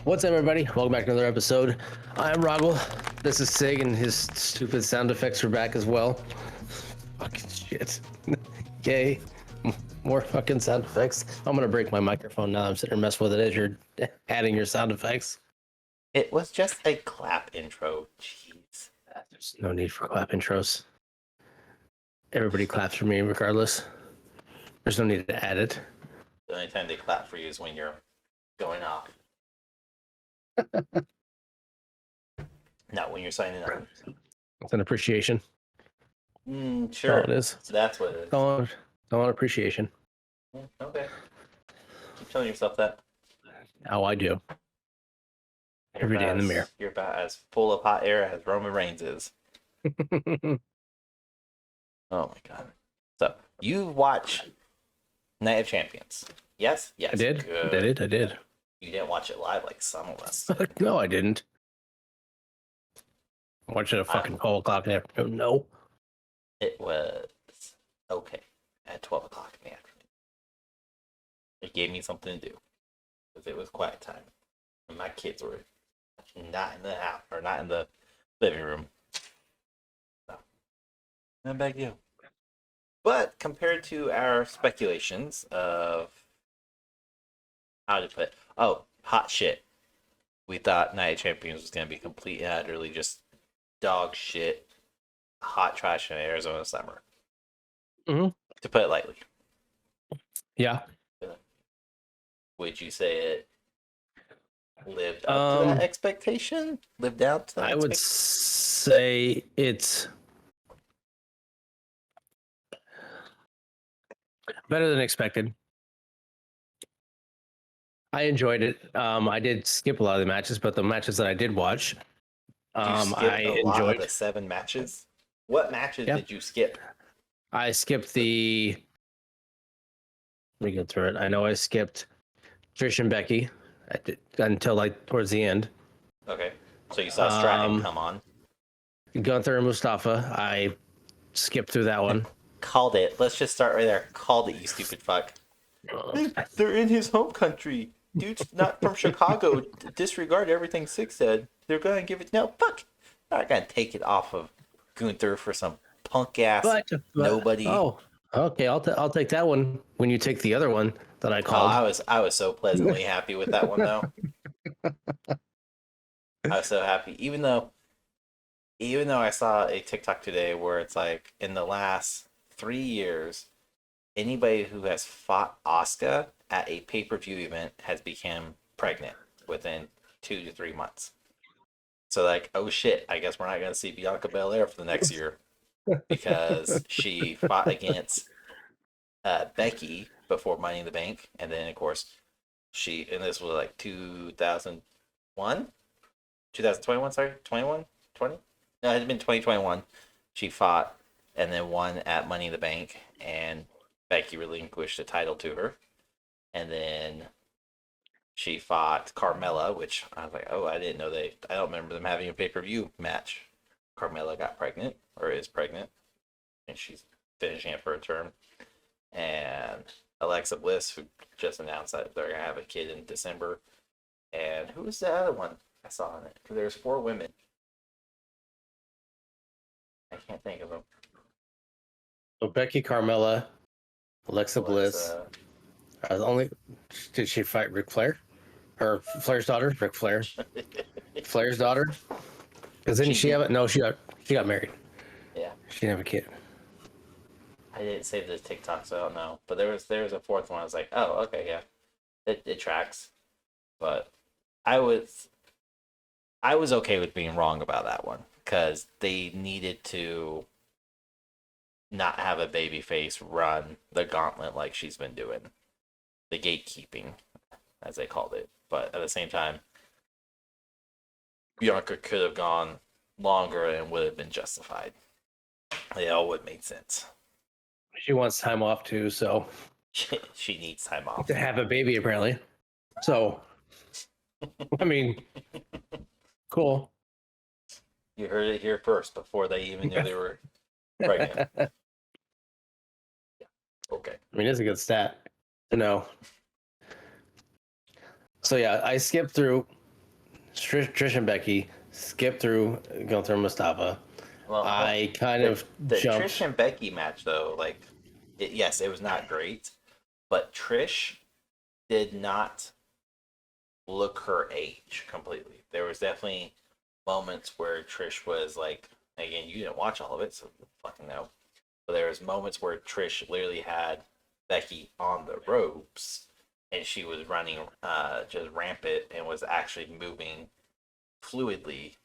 What's up, everybody? Welcome back to another episode. I'm Rahgel. This is Sig, and his stupid sound effects are back as well. Fucking shit. Yay. More fucking sound effects. I'm gonna break my microphone now. I'm sitting here messing with it as you're adding your sound effects. It was just a clap intro. Jeez. There's no need for clap intros. Everybody claps for me regardless. There's no need to add it. The only time they clap for you is when you're going off. Not when you're signing up. It's an appreciation. Sure. That's all it is. So that's what it is. Don't want appreciation. Okay. Keep telling yourself that. How I do. Every day in the mirror. You're about as full of hot air as Roman Reigns is. Oh my god. So, you watch Night of Champions. Yes? Yes. I did. Good. I did. You didn't watch it live like some of us. No, I didn't. I watched it at fucking 12 o'clock in the afternoon. No. It was okay at 12 o'clock in the afternoon. It gave me something to do because it was quiet time. And my kids were not in the house or not in the living room. So, not a big deal. But compared to our speculations of how to put it, hot shit. We thought Night of Champions was going to be completely and utterly just dog shit, hot trash in Arizona summer. Mm-hmm. To put it lightly. Yeah. Would you say it lived up to that expectation? Lived down to that I would say it's better than expected. I enjoyed it. I did skip a lot of the matches, but the matches that I did watch, I enjoyed the 7 matches. What matches did you skip? I skipped the. Let me go through it. I know I skipped Trish and Becky until like towards the end. Okay, so you saw Stratton come on. Gunther and Mustafa. I skipped through that one. Called it. Let's just start right there. Called it, you stupid fuck. They're in his home country. Dude's not from Chicago. Disregard everything Six said. They're gonna give it. No, fuck. They're not gonna take it off of Gunther for some punk ass nobody. Oh, okay. I'll take that one when you take the other one that I called. I was so pleasantly happy with that one though. I was so happy, even though I saw a TikTok today where it's like in the last 3 years, anybody who has fought Asuka at a pay-per-view event has become pregnant within 2 to 3 months. So like, oh shit, I guess we're not gonna see Bianca Belair for the next year because she fought against Becky before Money in the Bank, and then of course and this was like 2021, 20 no, it had been 2021. She fought and then won at Money in the Bank, and Becky relinquished the title to her. And then she fought Carmella, which I was like, oh, I didn't know I don't remember them having a pay-per-view match. Carmella got pregnant, or is pregnant, and she's finishing up for a term. And Alexa Bliss, who just announced that they're going to have a kid in December. And who was the other one I saw in it? Because there's 4 women. I can't think of them. So Becky, Carmella, Alexa Bliss. Did she fight Ric Flair? Or Flair's daughter? Ric Flair. Flair's daughter? Because didn't she have it? No, she got married. Yeah. She didn't have a kid. I didn't save the TikTok, so I don't know. But there was a 4th one. I was like, oh, okay, yeah. It tracks. But I was okay with being wrong about that one. Because they needed to not have a babyface run the gauntlet like she's been doing. The gatekeeping, as they called it. But at the same time, Bianca could have gone longer and would have been justified. It all would have made sense. She wants time off too, so she needs time off to have a baby apparently. So, I mean, cool. You heard it here first before they even knew they were pregnant. Yeah. Okay. I mean, it's a good stat to know. So yeah, I skipped through Trish and Becky skip through Gunther and Mustafa. Well, I kind of the Trish jumped. and Becky match though, like, yes, it was not great, but Trish did not look her age completely. There was definitely moments where Trish was like, again, you didn't watch all of it, so fucking no. But there was moments where Trish literally had Becky on the ropes, and she was running just rampant and was actually moving fluidly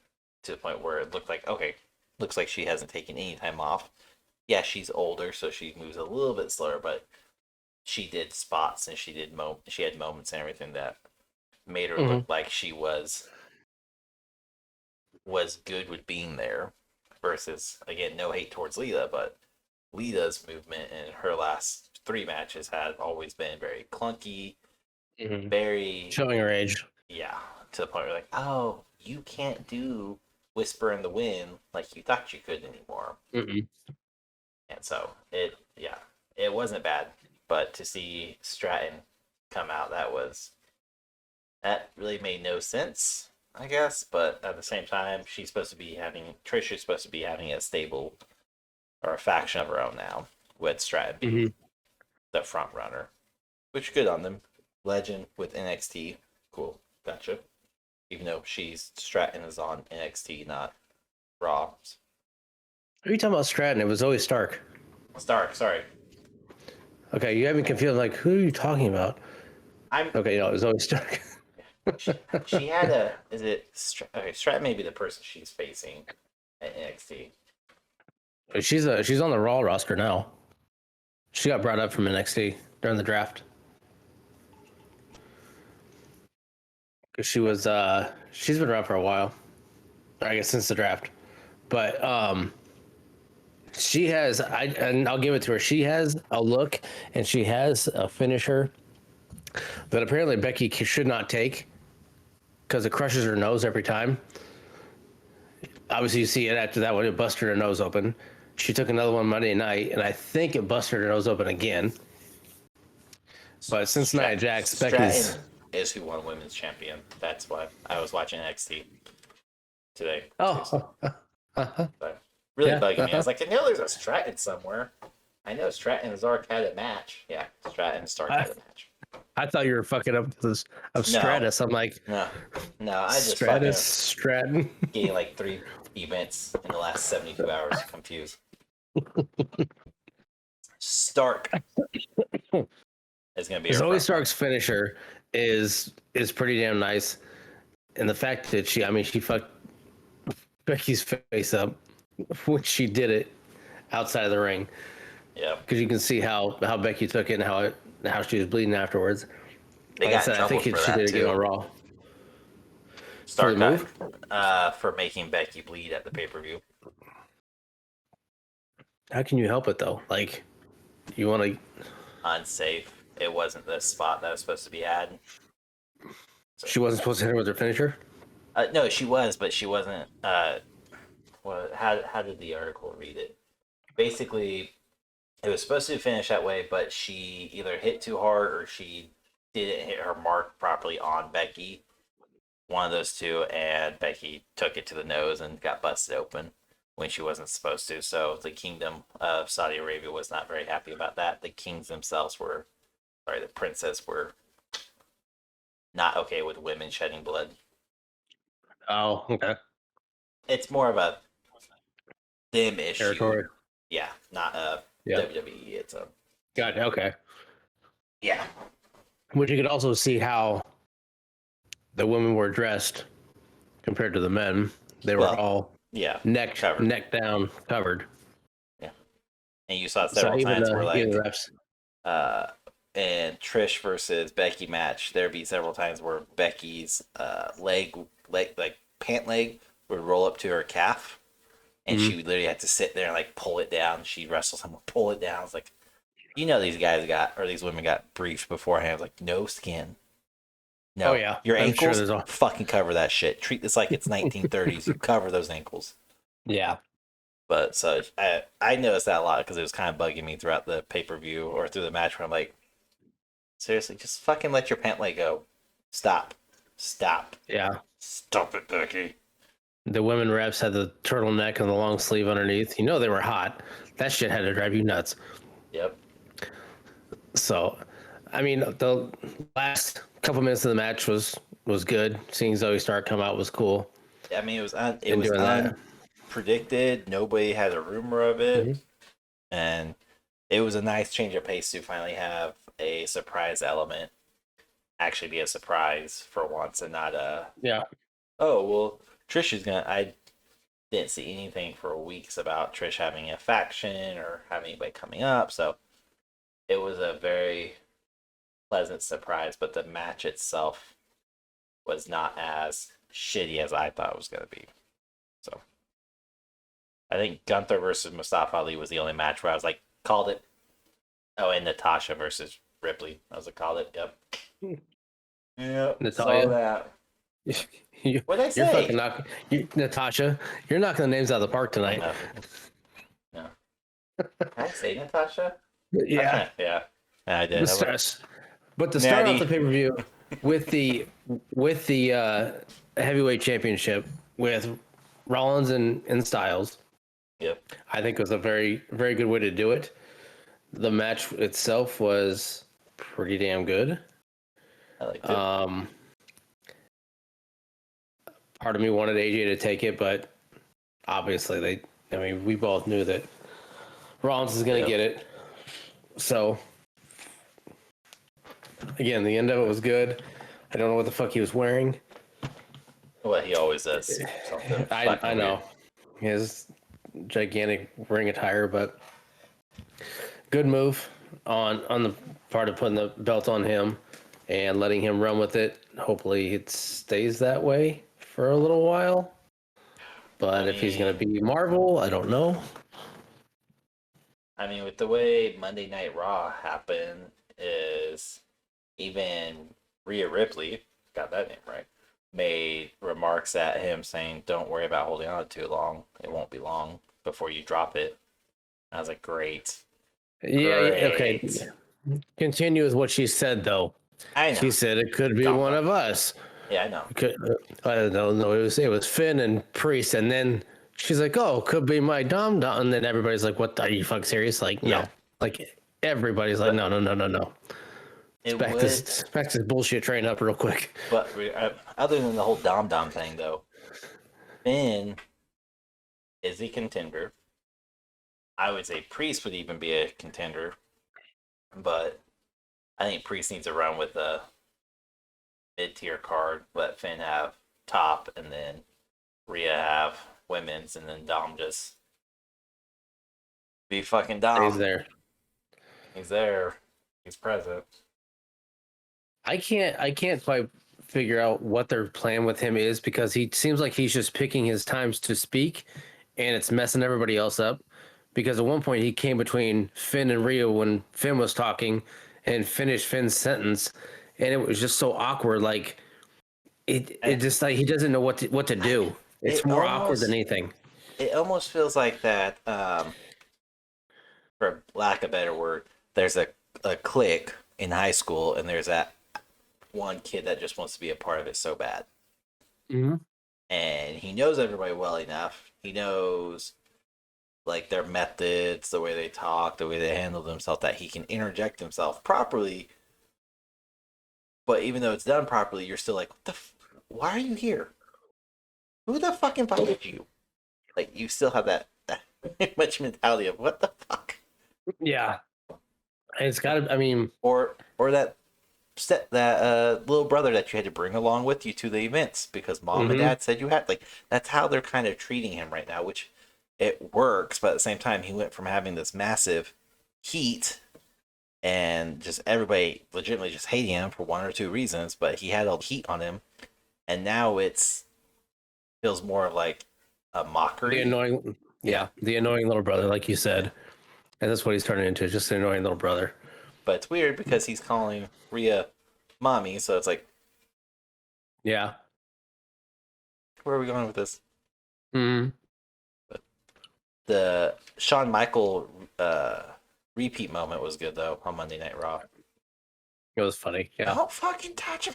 to the point where it looked like, okay, looks like she hasn't taken any time off. Yeah, she's older, so she moves a little bit slower, but she did spots and she had moments and everything that made her look like she was good with being there. Versus, again, no hate towards Lita, but Lita's movement in her last 3 matches had always been very clunky, very, Showing her age. yeah, to the point where like, oh, you can't do Whisper in the Wind like you thought you could anymore. And so it wasn't bad, but to see Stratton come out, that really made no sense, I guess. But at the same time, Trish is supposed to be having a stable or a faction of her own now, with Stratton being the front runner, which good on them. Legend with NXT, cool, gotcha. Even though Stratton is on NXT, not Raw. Are you talking about Stratton? It was always Stark. Stark, sorry. Okay, you have me confused. Like, who are you talking about? Okay, no, it was always Stark. She had a. Is it? Okay, Stratton may be the person she's facing at NXT. But she's on the Raw roster now. She got brought up from NXT during the draft. Because she's been around for a while. I guess since the draft. But she has, and I'll give it to her. She has a look and she has a finisher that apparently Becky should not take because it crushes her nose every time. Obviously, you see it after that one. It busted her nose open. She took another one Monday night, and I think it busted her nose open again. But since Nia Jax, Becky's... Stratton is who won Women's Champion. That's why I was watching NXT today. Oh. But really bugging me. I was like, I know there's a Stratton somewhere. I know Stratton and Zark had a match. Yeah, Stratton and Stark had a match. I thought you were fucking up because of Stratus. I'm like, no, I just Stratus, Stratton. Getting like 3 events in the last 72 hours confused. Stark is going to be. Zoe Stark's finisher is pretty damn nice, and the fact that she fucked Becky's face up when she did it outside of the ring. Yeah, because you can see how Becky took it and how she was bleeding afterwards. They got in trouble for that, she did it again on Raw. Stark for making Becky bleed at the pay-per-view. How can you help it though? Like, you want to... Unsafe. It wasn't the spot that was supposed to be had. So, she wasn't supposed to hit her with her finisher? No, she was, but she wasn't. How did the article read it? Basically, it was supposed to finish that way, but she either hit too hard or she didn't hit her mark properly on Becky. One of those two, and Becky took it to the nose and got busted open when she wasn't supposed to. So the Kingdom of Saudi Arabia was not very happy about that. The the princess were not okay with women shedding blood. Oh, okay. It's more of a them issue. Territory. Yeah, not a WWE. It's a... Got it, okay. Yeah. Which you could also see how the women were dressed compared to the men. They were all neck down covered. Yeah. And you saw it several times where like and Trish versus Becky match, there'd be several times where Becky's leg like pant leg would roll up to her calf. And she would literally have to sit there and like pull it down. She'd wrestle someone, pull it down. It's like, these these women got briefed beforehand. It's like, no skin. No, your ankles, fucking cover that shit. Treat this like it's 1930s. You cover those ankles. Yeah. But so I noticed that a lot because it was kind of bugging me throughout the pay-per-view or through the match where I'm like, seriously, just fucking let your pant leg go. Stop. Yeah. Stop it, Becky. The women reps had the turtleneck and the long sleeve underneath. You know they were hot. That shit had to drive you nuts. Yep. So, I mean, the last couple minutes of the match was good. Seeing Zoe Stark come out was cool. I mean, it And was doing that. unpredicted. Nobody had a rumor of it, Mhm. and it was a nice change of pace to finally have a surprise element actually be a surprise for once, and not a Yeah. oh well. Trish is gonna. I didn't see anything for weeks about Trish having a faction or having anybody coming up, so it was a very pleasant surprise. But the match itself was not as shitty as I thought it was gonna be. So I think Gunther versus Mustafa Ali was the only match where I was like, called it. Oh, and Natasha versus Ripley. I was like, called it. Yep. Yep. Saw Natalia. that. You, What'd I you're fucking say? Natasha. You're knocking the names out of the park tonight. No. No. Did I say Natasha? Yeah. Yeah. I did. The stress. But to start off Natty. the pay per view with the heavyweight championship with Rollins and Styles, Yep. I think was a very very good way to do it. The match itself was pretty damn good. I liked it. Part of me wanted AJ to take it, but obviously we both knew that Rollins is going to get it. So again, the end of it was good. I don't know what the fuck he was wearing. Well, he always does something. I know. Weird. He has gigantic ring attire, but good move on the part of putting the belt on him and letting him run with it. Hopefully it stays that way for a little while. But if he's going to be Marvel, I don't know. I mean, with the way Monday Night Raw happened, is even Rhea Ripley, got that name right, made remarks at him saying, "Don't worry about holding on too long. It won't be long before you drop it." I was like, "Great, Yeah, okay. great." Continue with what she said, though. I know. She said it could be one of us. Yeah, I know. I don't know. No, it was Finn and Priest, and then she's like, "Oh, could be my Dom Dom," and then everybody's like, "What? Are you fucking serious?" Like, no. Yeah. Like everybody's like, But no. it Back would. this bullshit train up real quick. But other than the whole Dom Dom thing, though, Finn is a contender. I would say Priest would even be a contender, but I think Priest needs to run with a mid-tier card. Let Finn have top, and then Rhea have women's, and then Dom just be fucking Dom. He's there. He's there. He's present. I can't quite figure out what their plan with him is because he seems like he's just picking his times to speak, and it's messing everybody else up. Because at one point he came between Finn and Rhea when Finn was talking, and finished Finn's sentence, and it was just so awkward. Like it just like he doesn't know what to do. It's more awkward than anything. It almost feels like that. For lack of a better word, there's a clique in high school, and there's that one kid that just wants to be a part of it so bad. Mm-hmm. And he knows everybody well enough. He knows like their methods, the way they talk, the way they handle themselves, that he can interject himself properly. But even though it's done properly, you're still like, why are you here? Who the fuck invited you? Like, you still have that much mentality of what the fuck? Yeah, it's got to. I mean, or that little brother that you had to bring along with you to the events because mom and dad said you had. Like, that's how they're kind of treating him right now, which it works. But at the same time, he went from having this massive heat and just everybody legitimately just hating him for one or two reasons, but he had all the heat on him, and now feels more of like a mockery. the annoying little brother, like you said, and that's what he's turning into, just an annoying little brother. But it's weird because he's calling Rhea mommy, so it's like, yeah, where are we going with this? mm-hmm. The Shawn Michael repeat moment was good though on Monday Night Raw. It was funny. Yeah, Don't fucking touch him.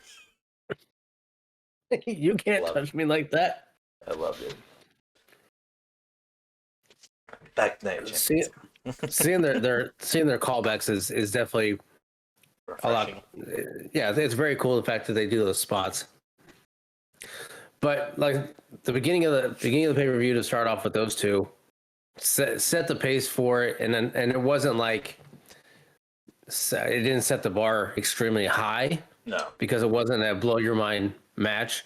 You can't Love touch me like that. I loved it. Back to Night See, Champions. seeing their callbacks is definitely a Refreshing. lot. Yeah, it's very cool the fact that they do those spots. But like the beginning of the pay per view to start off with those two set the pace for it, and it wasn't like it didn't set the bar extremely high No. because it wasn't a blow your mind match.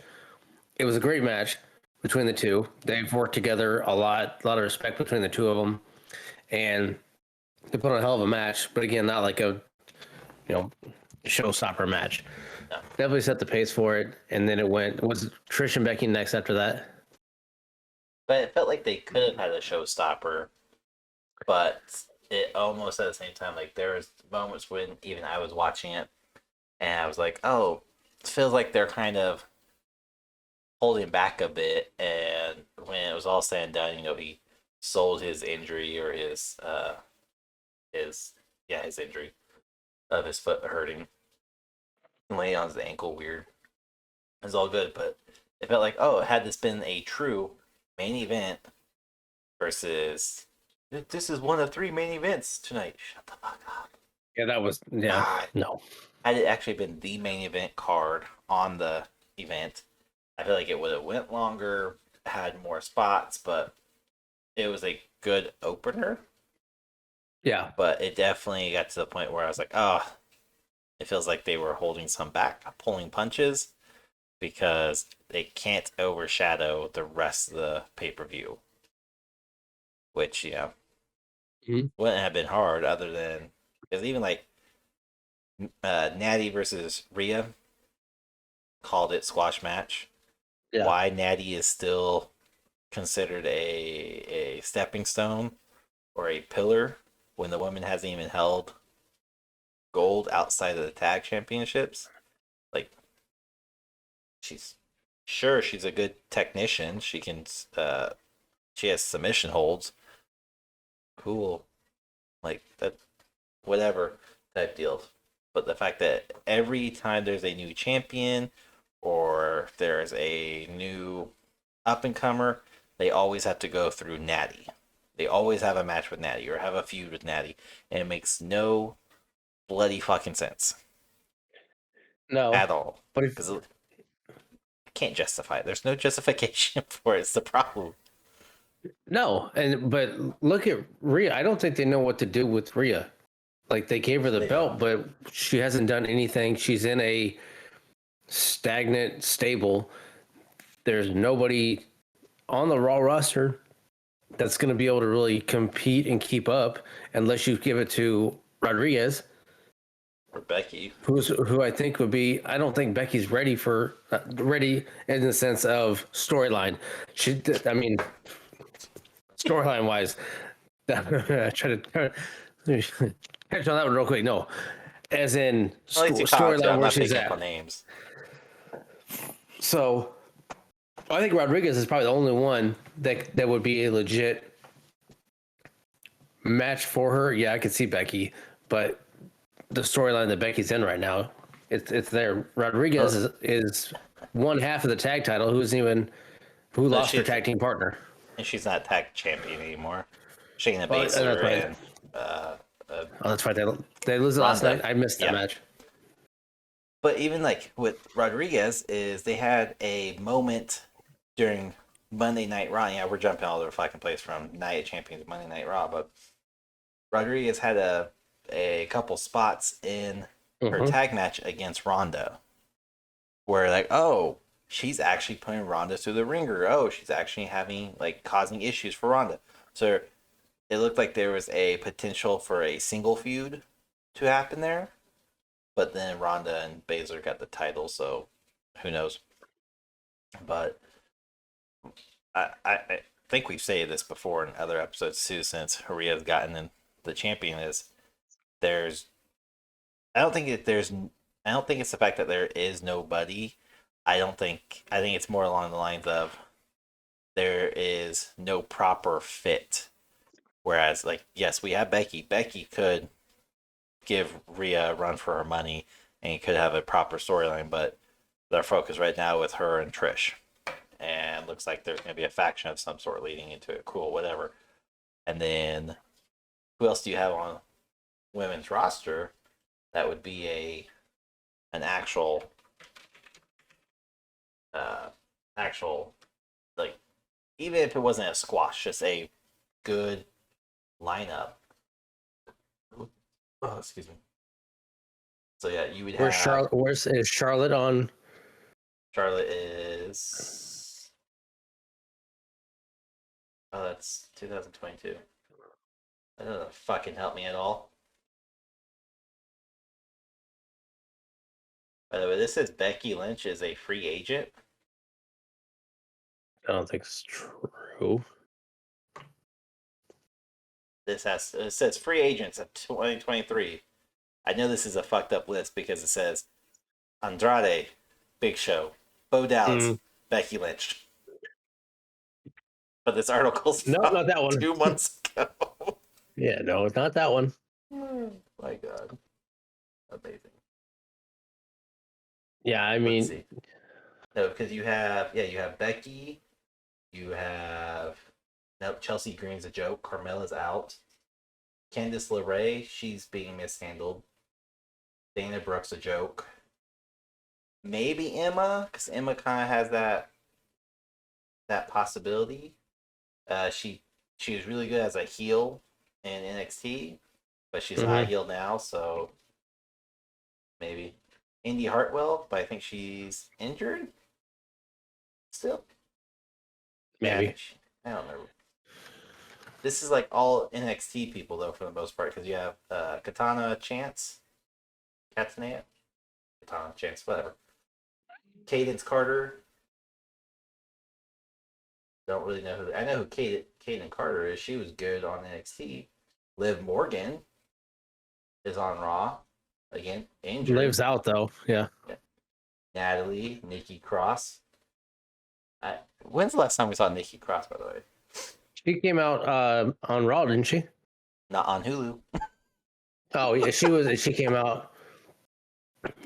It was a great match between the two. They've worked together a lot of respect between the two of them, and they put on a hell of a match. But again, not like a showstopper match. No. Definitely set the pace for it, and then it was Trish and Becky next after that. But it felt like they could have had a showstopper, but it almost at the same time, like there was moments when even I was watching it and I was like, oh, it feels like they're kind of holding back a bit. And when it was all said and done, he sold his injury or his injury of his foot hurting and laying on his ankle weird. It was all good, but it felt like, oh, had this been a true main event versus this is one of 3 main events tonight. Shut the fuck up. Yeah, that was no. Had it actually been the main event card on the event, I feel like it would have went longer, had more spots, but it was a good opener. Yeah, But it definitely got to the point where I was like, oh, it feels like they were holding some back, pulling punches, because they can't overshadow the rest of the pay-per-view. Which, wouldn't have been hard other than, because even like Natty versus Rhea called it squash match. yeah. Why Natty is still considered a stepping stone or a pillar when the woman hasn't even held gold outside of the tag championships. Like, she's a good technician. She can she has submission holds. Cool. Like that, whatever type deal. But the fact that every time there's a new champion or there's a new up and comer, they always have to go through Natty. They always have a match with Natty or have a feud with Natty, and it makes no bloody fucking sense No, at all. but if Because I can't justify it. There's no justification for it. It's the problem. no, but look at Rhea. I don't think they know what to do with Rhea. Like they gave her the belt, but she hasn't done anything. She's in a stagnant stable. There's nobody on the Raw roster that's going to be able to really compete and keep up unless you give it to Rodriguez or Becky, who I think would be. I don't think Becky's ready in the sense of storyline. I mean, storyline wise, try to catch on that one real quick. No, as in storyline where she's at. Names. So I think Rodriguez is probably the only one that would be a legit match for her. Yeah, I could see Becky, but the storyline that Becky's in right now, it's there. Rodriguez is one half of the tag title who lost her tag team partner. And she's not tag champion anymore. Shayna Baszler and that's right. They lose it last night. I missed that match. But even like with Rodriguez, is they had a moment during Monday Night Raw. Yeah, we're jumping all over the fucking place from Night of Champions to Monday Night Raw, but Rodriguez had a couple spots in her tag match against Ronda, where like, oh, she's actually putting Ronda through the ringer. Oh, she's actually causing issues for Ronda. So it looked like there was a potential for a single feud to happen there. But then Ronda and Baszler got the title, so who knows? But I think we've said this before in other episodes too, since Rhea's gotten in the champion is I don't think it's the fact that there is nobody. I think it's more along the lines of there is no proper fit. Whereas, like, yes, we have Becky. Becky could give Rhea a run for her money and could have a proper storyline, but their focus right now with her and Trish. And looks like there's going to be a faction of some sort leading into it. Cool, whatever. And then who else do you have on women's roster? That would be an actual like, even if it wasn't a squash, just a good lineup. Oh, excuse me. So yeah, you would have Charlotte? Is Charlotte on? Charlotte is. Oh, that's 2022. That doesn't fucking help me at all. By the way, this says Becky Lynch is a free agent. I don't think it's true. It says free agents of 2023. I know this is a fucked up list because it says Andrade, Big Show, Bo Dallas, Becky Lynch. But this article's not that one. 2 months ago. Yeah, no, it's not that one. My God. Amazing. Yeah, I mean, no, because you have Becky, you have Chelsea Green's a joke, Carmella's out, Candice LeRae, she's being mishandled, Dana Brooke's a joke, maybe Emma, because Emma kind of has that possibility. She was really good as a heel in NXT, but she's a high heel now, so maybe. Indy Hartwell, but I think she's injured still. Maybe. I don't remember. This is like all NXT people, though, for the most part, because you have Katana Chance, Katana Chance, whatever. Cadence Carter. Don't really know who. I know who Cadence Carter is. She was good on NXT. Liv Morgan is on Raw. Again, injured. Lives out though. Yeah. Natalie, Nikki Cross. When's the last time we saw Nikki Cross, by the way? She came out on Raw, didn't she? Not on Hulu. Oh yeah, she came out.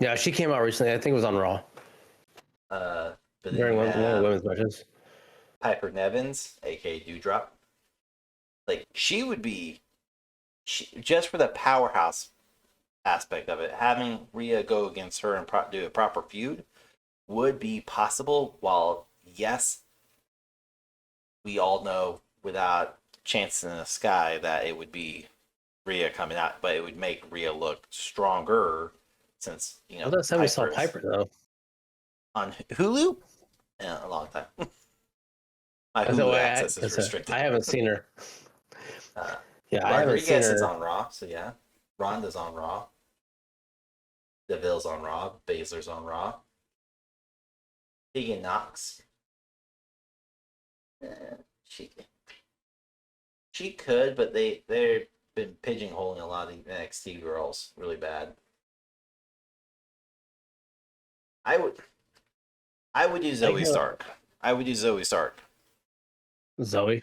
Yeah, she came out recently. I think it was on Raw. During one of the women's matches. Piper Nevins, aka Dewdrop. Like, she would be just for the powerhouse aspect of it, having Rhea go against her and do a proper feud would be possible. While yes, we all know without chance in the sky that it would be Rhea coming out, but it would make Rhea look stronger since that's how we saw Piper though on Hulu. Yeah, a long time. My Hulu access is restricted. I haven't seen her. Yeah, I haven't seen her. Is on Raw, so yeah. Ronda's on Raw. Deville's on Raw. Baszler's on Raw. Tegan Knox. She could, but they've been pigeonholing a lot of NXT girls really bad. I would use Zoe Stark. I would use Zoe Stark. Zoe.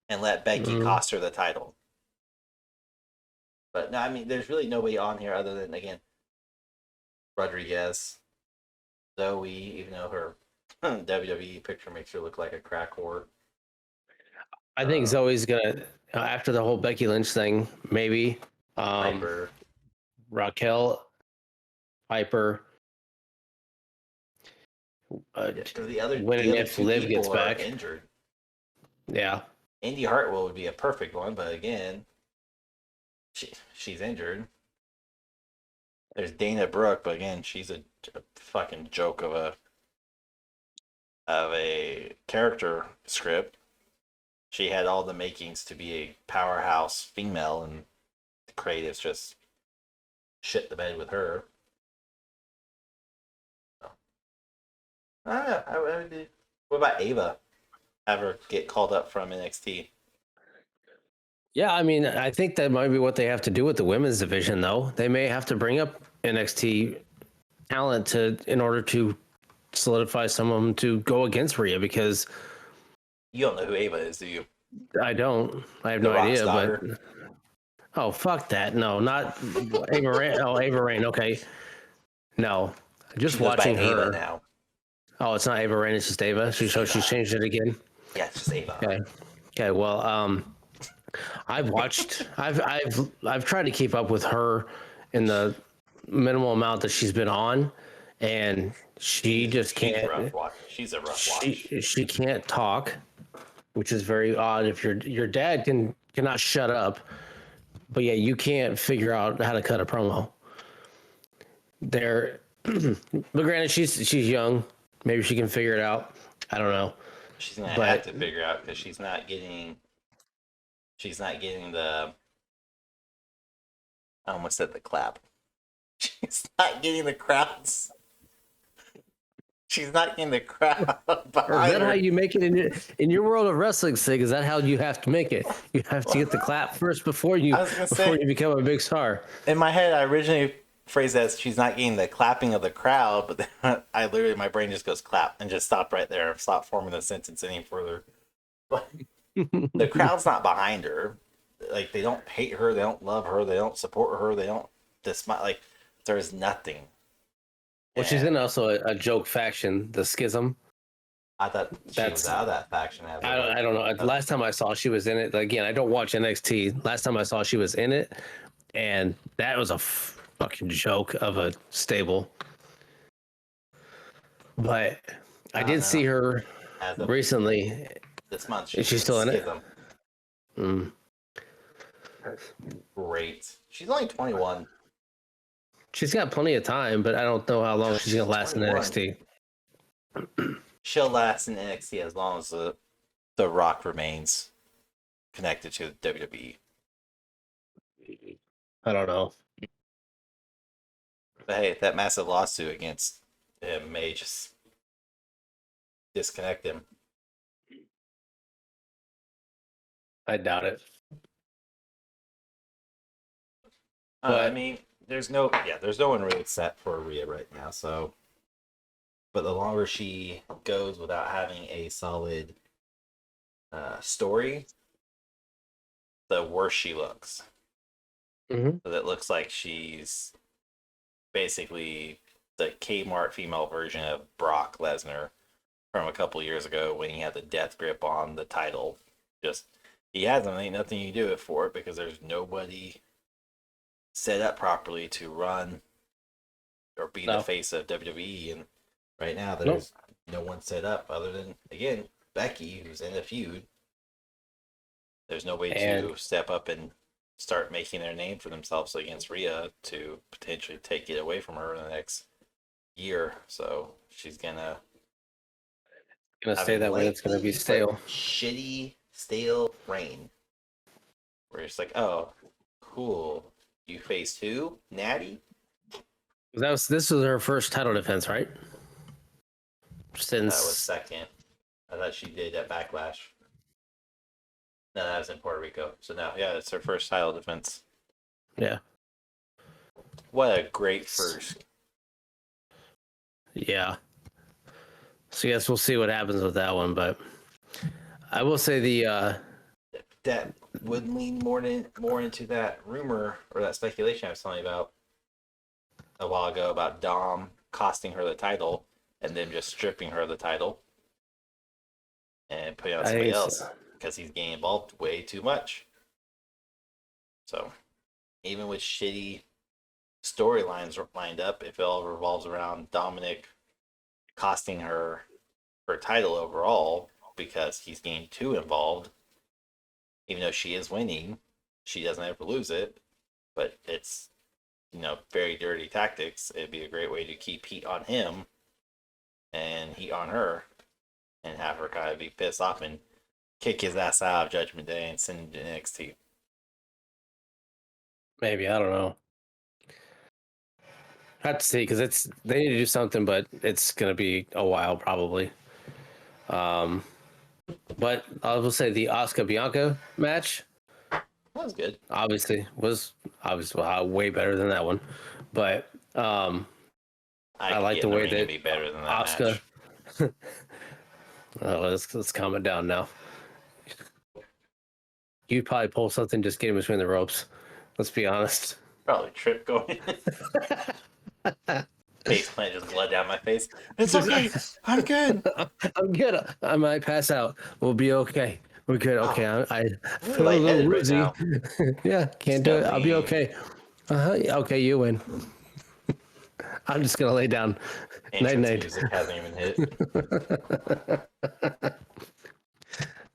And let Becky cost her the title. But no, I mean, there's really nobody on here other than, again, Rodriguez, Zoe, even though her WWE picture makes her look like a crack whore. I think Zoe's gonna, after the whole Becky Lynch thing, maybe. Piper. Rahgel, Piper. The other if Liv gets back injured. Yeah. Indy Hartwell would be a perfect one, but again, she's injured. There's Dana Brooke, but again, she's a fucking joke of a character script. She had all the makings to be a powerhouse female, and the creatives just shit the bed with her. So, I don't know. What about Ava? Have her get called up from NXT? Yeah, I mean, I think that might be what they have to do with the women's division, though. They may have to bring up NXT talent in order to solidify some of them to go against Rhea, because you don't know who Ava is, do you? I don't. I have no idea. But oh, fuck that! No, not Ava Raine. Oh, Ava Raine. Okay, no, just watching her Ava now. Oh, it's not Ava Rain, it's just Ava. So she's changed it again. Yeah, it's just Ava. Okay. Okay. Well, I've tried to keep up with her in the minimal amount that she's been on, and she just She's can't. rough watch. She's a rough watch. She can't talk, which is very odd. If your dad cannot shut up, but yeah, you can't figure out how to cut a promo. There, but granted, she's young. Maybe she can figure it out. I don't know. She's gonna But have to figure out because she's not getting the. I almost said the clap. She's not getting the crowds. She's not getting the crowd or is behind that her. how you make it in your world of wrestling, Sig? Is that how you have to make it? You have to get the clap first before you become a big star. In my head, I originally phrased that as she's not getting the clapping of the crowd, but then my brain just goes clap and just stopped right there. Stop forming the sentence any further. But the crowd's not behind her. Like, they don't hate her, they don't love her, they don't support her, they don't despise. Like, there's nothing. Well, she's in also a joke faction, the Schism. I thought she was out of that faction. I don't know. Last time I saw she was in it, again, I don't watch NXT. Last time I saw she was in it, and that was a fucking joke of a stable. But I did see her recently. This month, Is she still in it? Mm. Great. She's only 21. She's got plenty of time, but I don't know how long she's gonna last 21. In NXT. She'll last in NXT as long as the Rock remains connected to the WWE. I don't know. But hey, that massive lawsuit against him may just disconnect him. I doubt it. I mean, there's no one really set for Rhea right now. So, but the longer she goes without having a solid story, the worse she looks. Mm-hmm. So that looks like she's basically the Kmart female version of Brock Lesnar from a couple years ago when he had the death grip on the title. Just he has them, ain't nothing you do it for it because there's nobody set up properly to run or be the face of WWE, and right now there's no one set up other than again Becky, who's in a feud. There's no way to step up and start making their name for themselves against Rhea to potentially take it away from her in the next year. So she's gonna stay that way. It's gonna be stale, shitty, stale reign. Where it's like, oh, cool. You face who? Natty? This was her first title defense, right? Since that was second. I thought she did at Backlash. No, that was in Puerto Rico. So now, yeah, it's her first title defense. Yeah. What a great first. Yeah. So yes, we'll see what happens with that one, but I will say that would lean more into that rumor or that speculation I was telling you about a while ago about Dom costing her the title and then just stripping her of the title and putting on somebody else because he's getting involved way too much. So even with shitty storylines lined up, if it all revolves around Dominic costing her title overall because he's getting too involved, even though she is winning, she doesn't ever lose it, but it's, very dirty tactics. It'd be a great way to keep heat on him and heat on her and have her kind of be pissed off and kick his ass out of Judgment Day and send him to NXT. Maybe, I don't know. I have to see because they need to do something, but it's gonna be a while probably. But I will say the Asuka Bianca match that was good. Obviously was way better than that one, but I like the way that be better than that Asuka. Let's calm it down now. You'd probably pull something just get in between the ropes. Let's be honest. Probably trip going. face plant, just blood down my face. It's okay. I'm good. I'm good. I might pass out. We'll be okay. We're good. Okay. Oh, I I'm really feel a little lightheaded right woozy. now. Yeah, Just can't do gonna it. I'll be leave. okay. Okay, you win. I'm just gonna lay down. Night Entrance night. music hasn't even hit.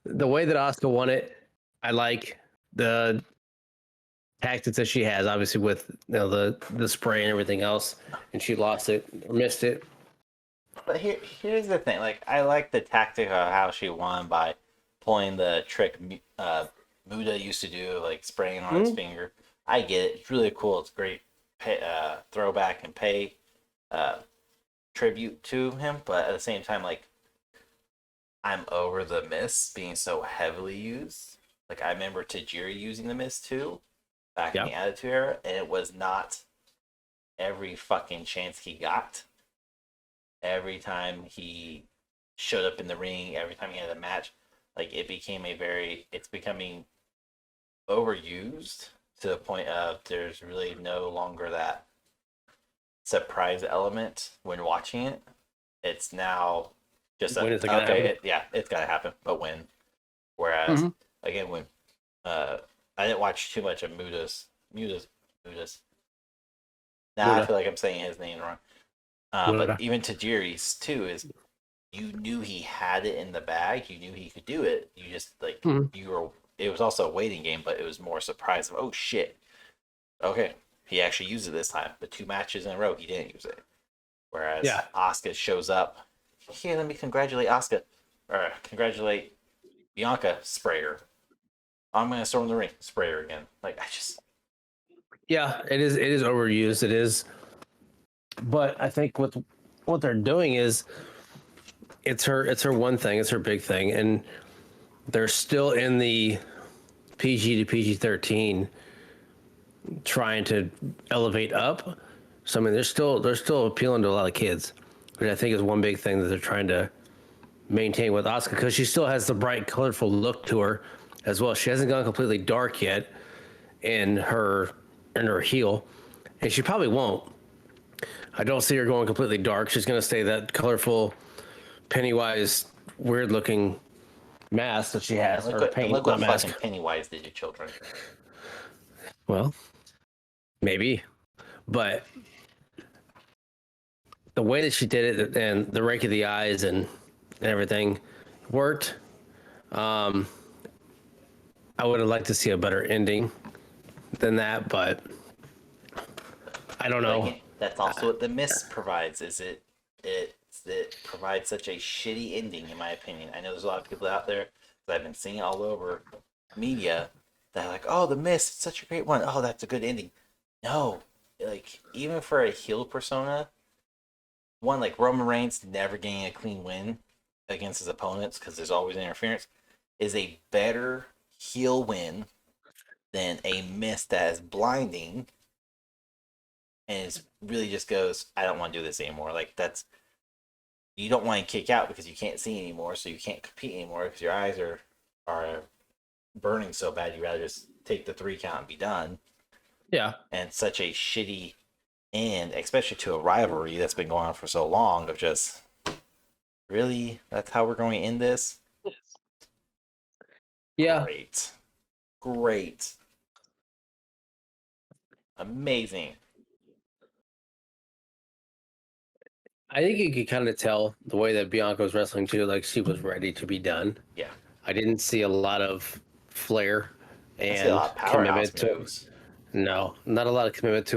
The way that Asuka won it, I like the tactics that she has. Obviously, with the spray and everything else, and she lost it or missed it. But here's the thing. Like, I like the tactic of how she won by pulling the trick Muda used to do, like spraying on his finger. I get it. It's really cool. It's great throwback and pay tribute to him. But at the same time, like, I'm over the miss being so heavily used. Like, I remember Tajiri using the miss too back in the Attitude Era, and it was not every fucking chance he got. Every time he showed up in the ring, every time he had a match, like it's becoming overused to the point of there's really no longer that surprise element when watching it. It's now just When is it gonna happen? it's gotta happen, but when. Whereas again, when I didn't watch too much of Muda's. Now I feel like I'm saying his name wrong. But even Tajiri's too is you knew he had it in the bag. You knew he could do it. You just like you were. It was also a waiting game, but it was more surprise of oh shit. Okay, he actually used it this time. But 2 matches in a row, he didn't use it. Whereas Asuka shows up. Here, let me congratulate Asuka or congratulate Bianca. Sprayer. I'm gonna storm the ring. Sprayer again. Like I just. Yeah, it is. It is overused. It is. But I think what they're doing is it's her one thing. It's her big thing, and they're still in the PG to PG-13 trying to elevate up. So I mean, they're still appealing to a lot of kids, which I think is one big thing that they're trying to maintain with Asuka because she still has the bright, colorful look to her as well. She hasn't gone completely dark yet in her heel, and she probably won't. I don't see her going completely dark. She's going to stay that colorful, Pennywise, weird-looking mask that she has. Look what fucking Pennywise did to children. Well, maybe, but the way that she did it and the rake of the eyes and everything worked. I would have liked to see a better ending than that, but I don't know. Again, that's also what the Mist provides. It provides such a shitty ending, in my opinion. I know there's a lot of people out there that I've been seeing all over media that are like, "Oh, the Mist, it's such a great one. Oh, that's a good ending." No, like even for a heel persona, one like Roman Reigns never getting a clean win against his opponents because there's always interference is a better heel win than a Mist that is blinding and it really just goes, I don't want to do this anymore. Like that's you don't want to kick out because you can't see anymore, so you can't compete anymore because your eyes are burning so bad. You rather just take the 3 count and be done. Yeah, and such a shitty end, especially to a rivalry that's been going on for so long. Of just really, that's how we're going to end this. yeah. Great, amazing. I think you could kind of tell the way that Bianca was wrestling too, like she was ready to be done. Yeah, I didn't see a lot of flair I see a and lot of powerhouse commitment moves. no, not a lot of commitment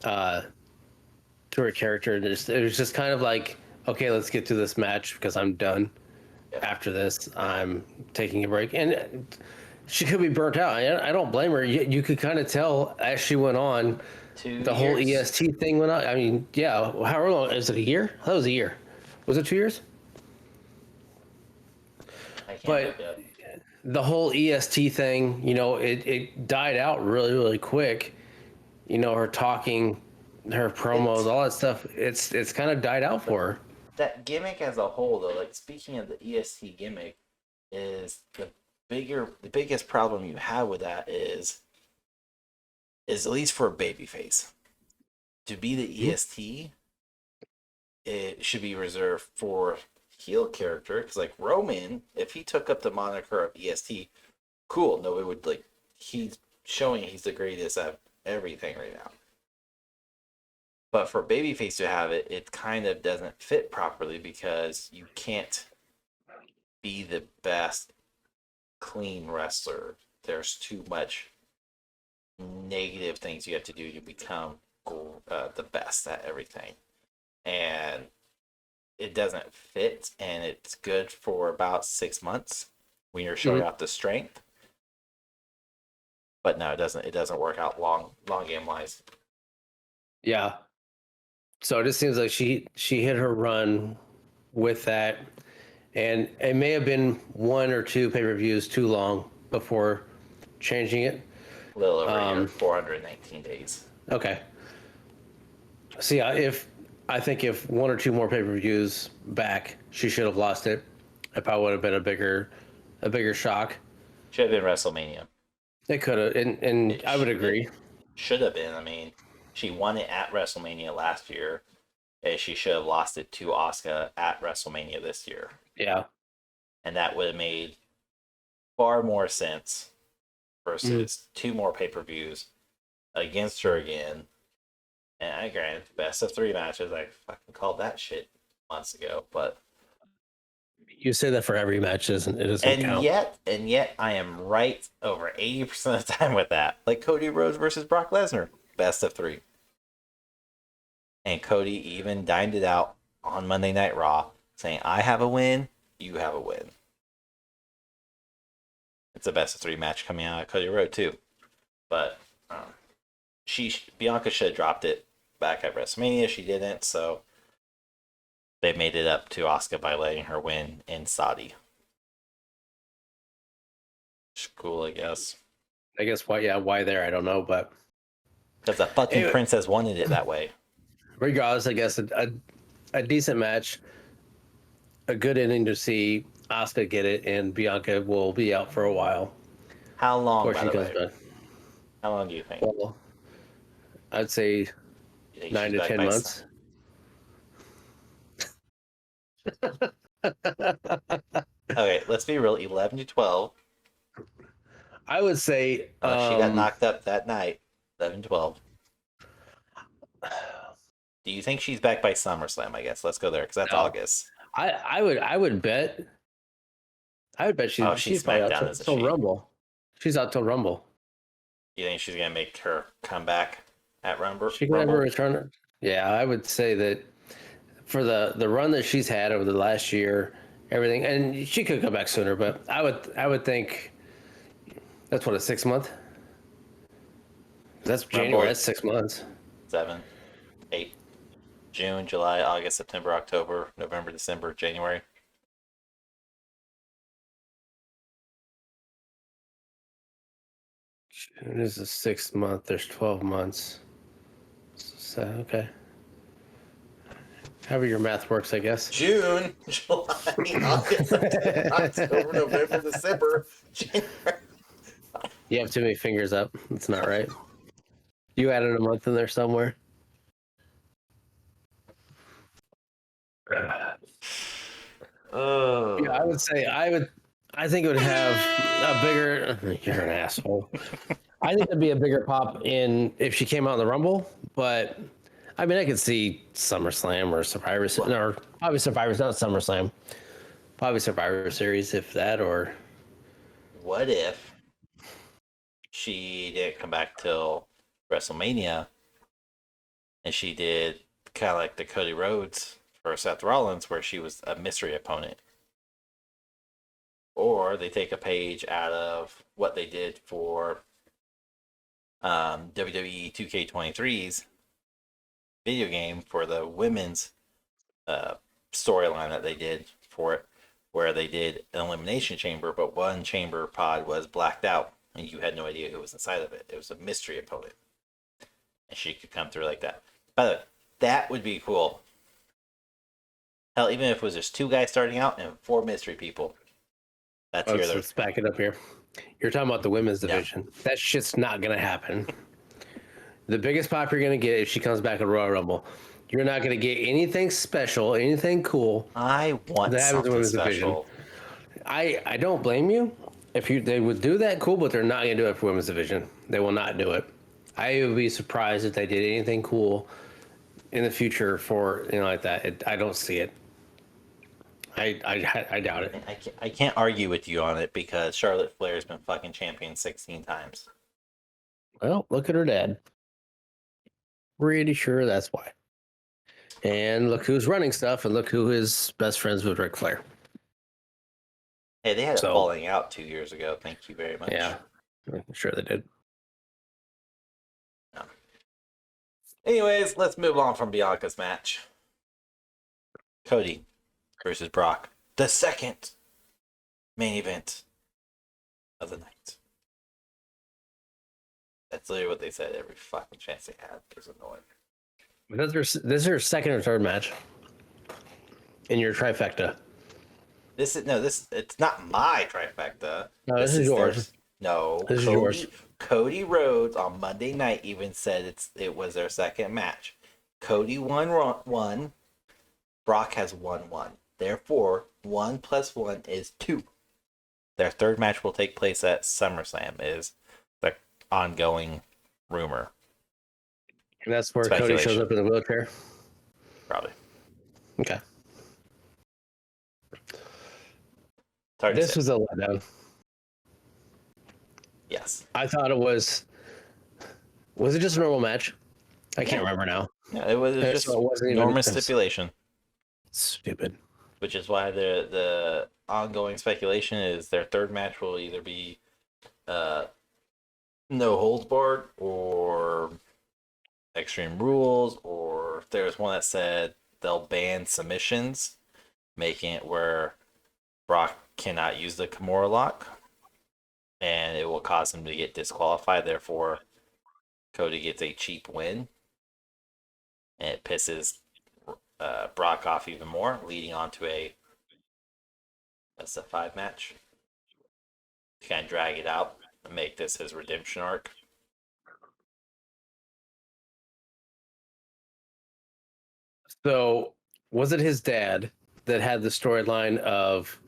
uh to her character. It was just kind of like, okay, let's get to this match because I'm done. Yeah. After this, I'm taking a break, and she could be burnt out. I don't blame her. You could kind of tell as she went on. 2 The whole years. EST thing went on. I mean, yeah. How long? Is it a year? That was a year. Was it 2 years? I can't But look up. the whole EST thing, it died out really, really quick. Her talking, her promos, all that stuff. It's kind of died out for her. That gimmick as a whole, though, like speaking of the EST gimmick, is the biggest problem you have with that is at least for a babyface. to be the EST, it should be reserved for heel character. Because like Roman, if he took up the moniker of EST, cool. No, it would like he's showing he's the greatest at everything right now. But for babyface to have it, it kind of doesn't fit properly because you can't be the best clean wrestler. There's too much negative things you have to do to become the best at everything. And it doesn't fit, and it's good for about 6 months when you're showing off the strength. But no, it doesn't work out long game wise. Yeah. So it just seems like she hit her run with that, and it may have been 1 or 2 pay-per-views too long before changing it. A little over a year, 419 days. Okay. See, I think if 1 or 2 more pay-per-views back, she should have lost it. It probably would have been a bigger shock. Should have been WrestleMania. It could have, and I would agree. Should have been. I mean, she won it at WrestleMania last year, and she should have lost it to Asuka at WrestleMania this year. Yeah. And that would have made far more sense versus 2 more pay-per-views against her again. And I grant, best of 3 matches, I fucking called that shit months ago, but You say that for every match, doesn't it? Doesn't count. Yet I am right over 80% of the time with that. Like Cody Rhodes versus Brock Lesnar, best of 3. And Cody even dined it out on Monday Night Raw, saying, I have a win, you have a win. It's a best of 3 match coming out of Cody Rhodes, too. But Bianca should have dropped it back at WrestleMania. She didn't, so they made it up to Asuka by letting her win in Saudi. It's cool, I guess. I guess why there? I don't know, but because the fucking princess wanted it that way. Regardless, I guess a decent match, a good ending to see Asuka get it, and Bianca will be out for a while. How long? By the way? How long do you think? Well, I'd say 9 to 10 months. Okay, let's be real. 11 to 12. I would say she got knocked up that night. 11, 12. Do you think she's back by SummerSlam? I guess let's go there because that's August. I would bet. I would bet she's out till Rumble. She's out till Rumble. You think she's gonna make her comeback at Rumble? She can never return. Yeah, I would say that for the run that she's had over the last year, everything, and she could come back sooner. But I would think that's what, a 6 month. That's January. That's 6 months. 7, 8, June, July, August, September, October, November, December, January. June is the 6th month. There's 12 months. So okay. However your math works, I guess. June, July, August, September, October, November, December, January. You have too many fingers up. That's not right. You added a month in there somewhere. Yeah, I would say I think it would have a bigger. You're an asshole. I think it'd be a bigger pop if she came out in the Rumble, but I mean, I could see SummerSlam or Survivor, or probably Survivor's not SummerSlam, probably Survivor Series, if that. Or what if she didn't come back till WrestleMania, and she did kind of like the Cody Rhodes for Seth Rollins, where she was a mystery opponent? Or they take a page out of what they did for WWE 2K23's video game for the women's storyline that they did for it, where they did an elimination chamber, but one chamber pod was blacked out and you had no idea who was inside of it. It was a mystery opponent, and she could come through like that. By the way, that would be cool. Hell, even if it was just 2 guys starting out and 4 mystery people. Let's back it up here. You're talking about the women's division. Yeah. That shit's not gonna happen. The biggest pop you're gonna get if she comes back at Royal Rumble. You're not gonna get anything special, anything cool. I want That happens in something women's division. special. I don't blame you. If they would do that, cool, but they're not gonna do it for women's division. They will not do it. I would be surprised if they did anything cool in the future for like that. I don't see it. I doubt it. I can't argue with you on it because Charlotte Flair's been fucking champion 16 times. Well, look at her dad. Pretty sure that's why. And look who's running stuff, and look who is best friends with Ric Flair. Hey, they had a falling out 2 years ago. Thank you very much. Yeah, I'm sure they did. No. Anyways, let's move on from Bianca's match. Cody versus Brock. The second main event of the night. That's literally what they said every fucking chance they had. It was annoying. This is your second or third match in your trifecta. It's not my trifecta. No, this is yours. This is yours. Cody Rhodes on Monday night even said it was their second match. Cody won one. Brock has won one. Therefore, 1 + 1 is 2. Their third match will take place at SummerSlam. Is the ongoing rumor. And that's where Cody shows up in the wheelchair? Probably. Okay. This was a letdown. Yes. I thought it was... Was it just a normal match? I can't remember now. Yeah, it was just normal stipulation. Stupid. Which is why the ongoing speculation is their third match will either be no holds barred or Extreme Rules, or there's one that said they'll ban submissions, making it where Brock cannot use the Kimura lock, and it will cause him to get disqualified. Therefore, Cody gets a cheap win, and it pisses Brock off even more, leading on to a SF5 match. To kind of drag it out and make this his redemption arc. So, was it his dad that had the storyline of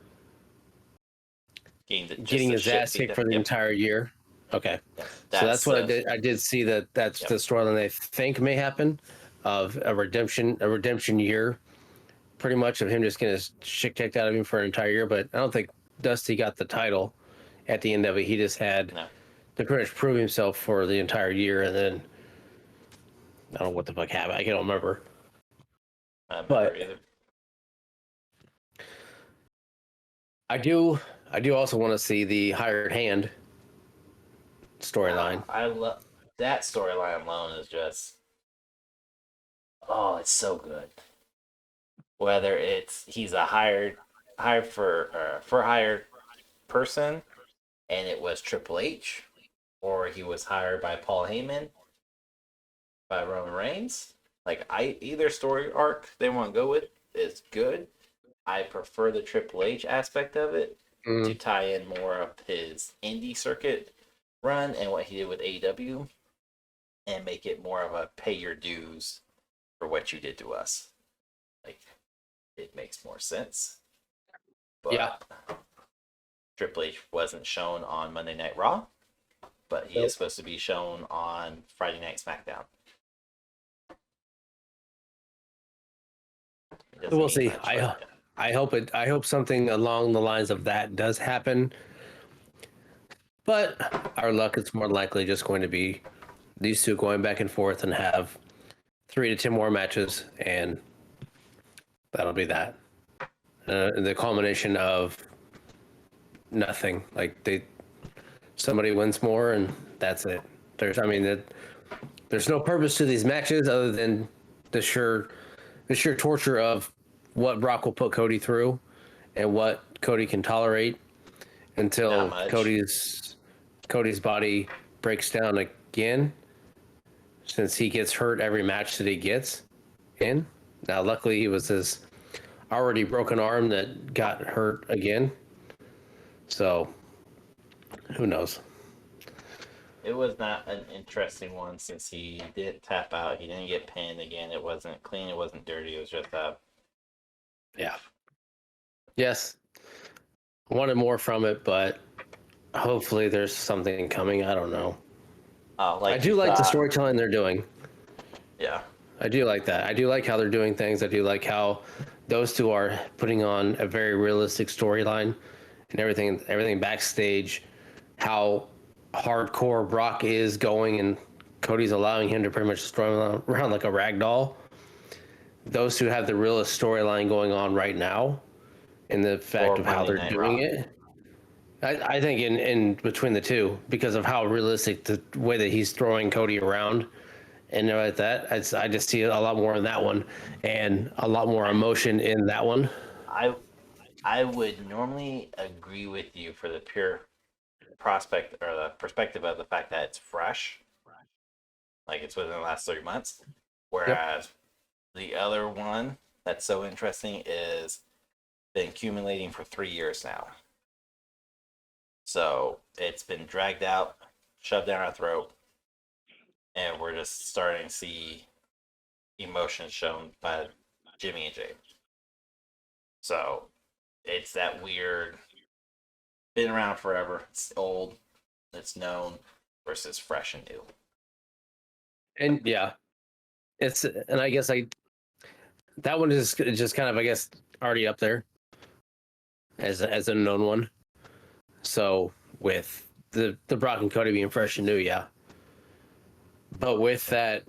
getting his ass kicked for the entire year? Okay. Yeah, so that's what I did. I did see that's the storyline they think may happen, of a redemption year, pretty much, of him just getting his shit kicked out of him for an entire year. But I don't think Dusty got the title at the end of it. He just had to pretty much prove himself for the entire year, and then I don't know what the fuck happened. I can't remember. But I do also want to see the hired hand storyline. I love that storyline alone. Is just it's so good. Whether he's a hired person, and it was Triple H, or he was hired by Paul Heyman, by Roman Reigns. Like, either story arc they want to go with is good. I prefer the Triple H aspect of it to tie in more of his indie circuit run and what he did with AEW, and make it more of a pay your dues for what you did to us. Like, it makes more sense. But Triple H wasn't shown on Monday Night Raw, but he is supposed to be shown on Friday Night SmackDown. We'll see. I hope something along the lines of that does happen. But our luck, it's more likely just going to be these two going back and forth and have 3 to 10 more matches, and that'll be that. The culmination of nothing. Like somebody wins more, and that's it. There's no purpose to these matches other than the sheer torture of what Brock will put Cody through and what Cody can tolerate until Cody's body breaks down again, since he gets hurt every match that he gets in. Now, luckily, he was his already broken arm that got hurt again. So, who knows? It was not an interesting one since he didn't tap out. He didn't get pinned again. It wasn't clean. It wasn't dirty. It was just Yeah. Yes. Wanted more from it, but hopefully there's something coming. I don't know. like I do you like the thought. storytelling they're doing. Yeah. I do like that. I do like how they're doing things. I do like how those two are putting on a very realistic storyline and everything backstage, how hardcore Brock is going and Cody's allowing him to pretty much just run around like a rag doll. Those two have the realest storyline going on right now in the fact of how Monday they're Night doing Raw. it. I think in between the two, because of how realistic the way that he's throwing Cody around and like that, I just see a lot more in that one and a lot more emotion in that one. I I would normally agree with you for the pure prospect or the perspective of the fact that it's fresh, like it's within the last 3 months. Yep. Whereas the other one that's so interesting is been accumulating for 3 years now. So it's been dragged out, shoved down our throat, and we're just starting to see emotions shown by Jimmy and Jay. So it's that weird, been around forever, it's old, it's known, versus fresh and new. And yeah, and I guess that one is just kind of, I guess, already up there as a known one. So with the Brock and Cody being fresh and new, yeah. But with that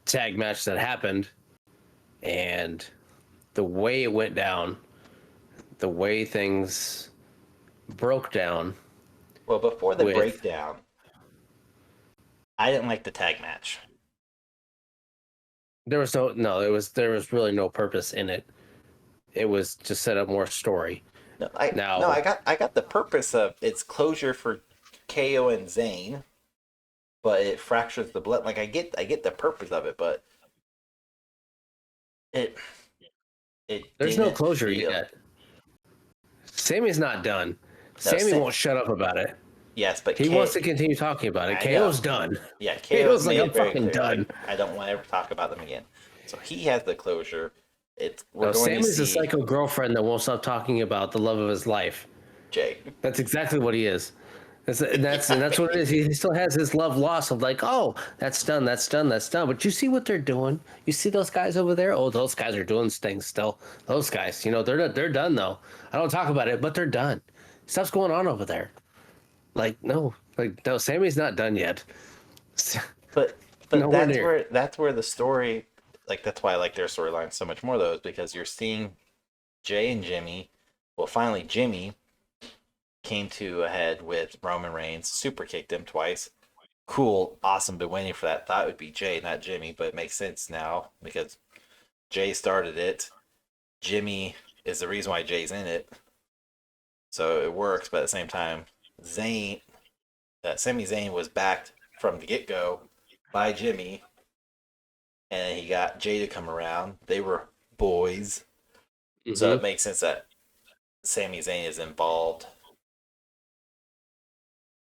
tag match that happened and the way it went down, the way things broke down. Well, before the breakdown, I didn't like the tag match. There was there was really no purpose in it. It was to set up more story. No, I got the purpose of it's closure for KO and Zayne, but it fractures the blood. Like I get the purpose of it, but it There's no didn't closure feel. yet. Sami's not done. No, Sammy won't shut up about it. Yes, but He wants to continue talking about it. I know. KO's done. Yeah, KO's like, made I'm it very fucking clear. done. Like, I don't want to ever talk about them again. So he has the closure. We're No, going Sammy's to a see psycho girlfriend that won't stop talking about the love of his life. Jay. That's exactly what he is. That's what it is. He still has his love lost of like, oh, that's done. But you see what they're doing? You see those guys over there? Oh, those guys are doing things still. Those guys, they're done though. I don't talk about it, but they're done. Stuff's going on over there. No, Sammy's not done yet. But Nowhere near. that's where the story, like that's why I like their storyline so much more though, is because you're seeing Jay and Jimmy. Well, finally Jimmy came to a head with Roman Reigns, super kicked him twice. Cool, awesome. Been waiting for that. Thought it would be Jay, not Jimmy, but it makes sense now because Jay started it. Jimmy is the reason why Jay's in it, so it works. But at the same time, Zayne, Sami Zayn was backed from the get go by Jimmy, and he got Jay to come around. They were boys, so it makes sense that Sami Zayn is involved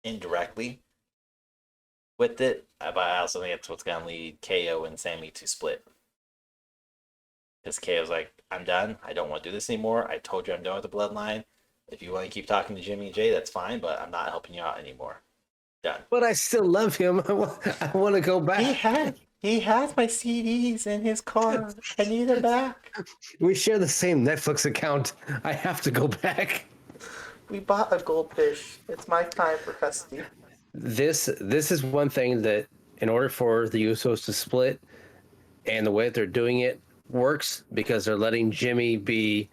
indirectly with it, but I also think that's what's going to lead KO and Sami to split. Because KO's like, I'm done. I don't want to do this anymore. I told you I'm done with the bloodline. If you want to keep talking to Jimmy and Jay, that's fine, but I'm not helping you out anymore. Done. But I still love him. I want to go back. He has my CDs in his car. I need them back. We share the same Netflix account. I have to go back. We bought a goldfish. It's my time for custody. This is one thing that, in order for the Usos to split, and the way that they're doing it works because they're letting Jimmy be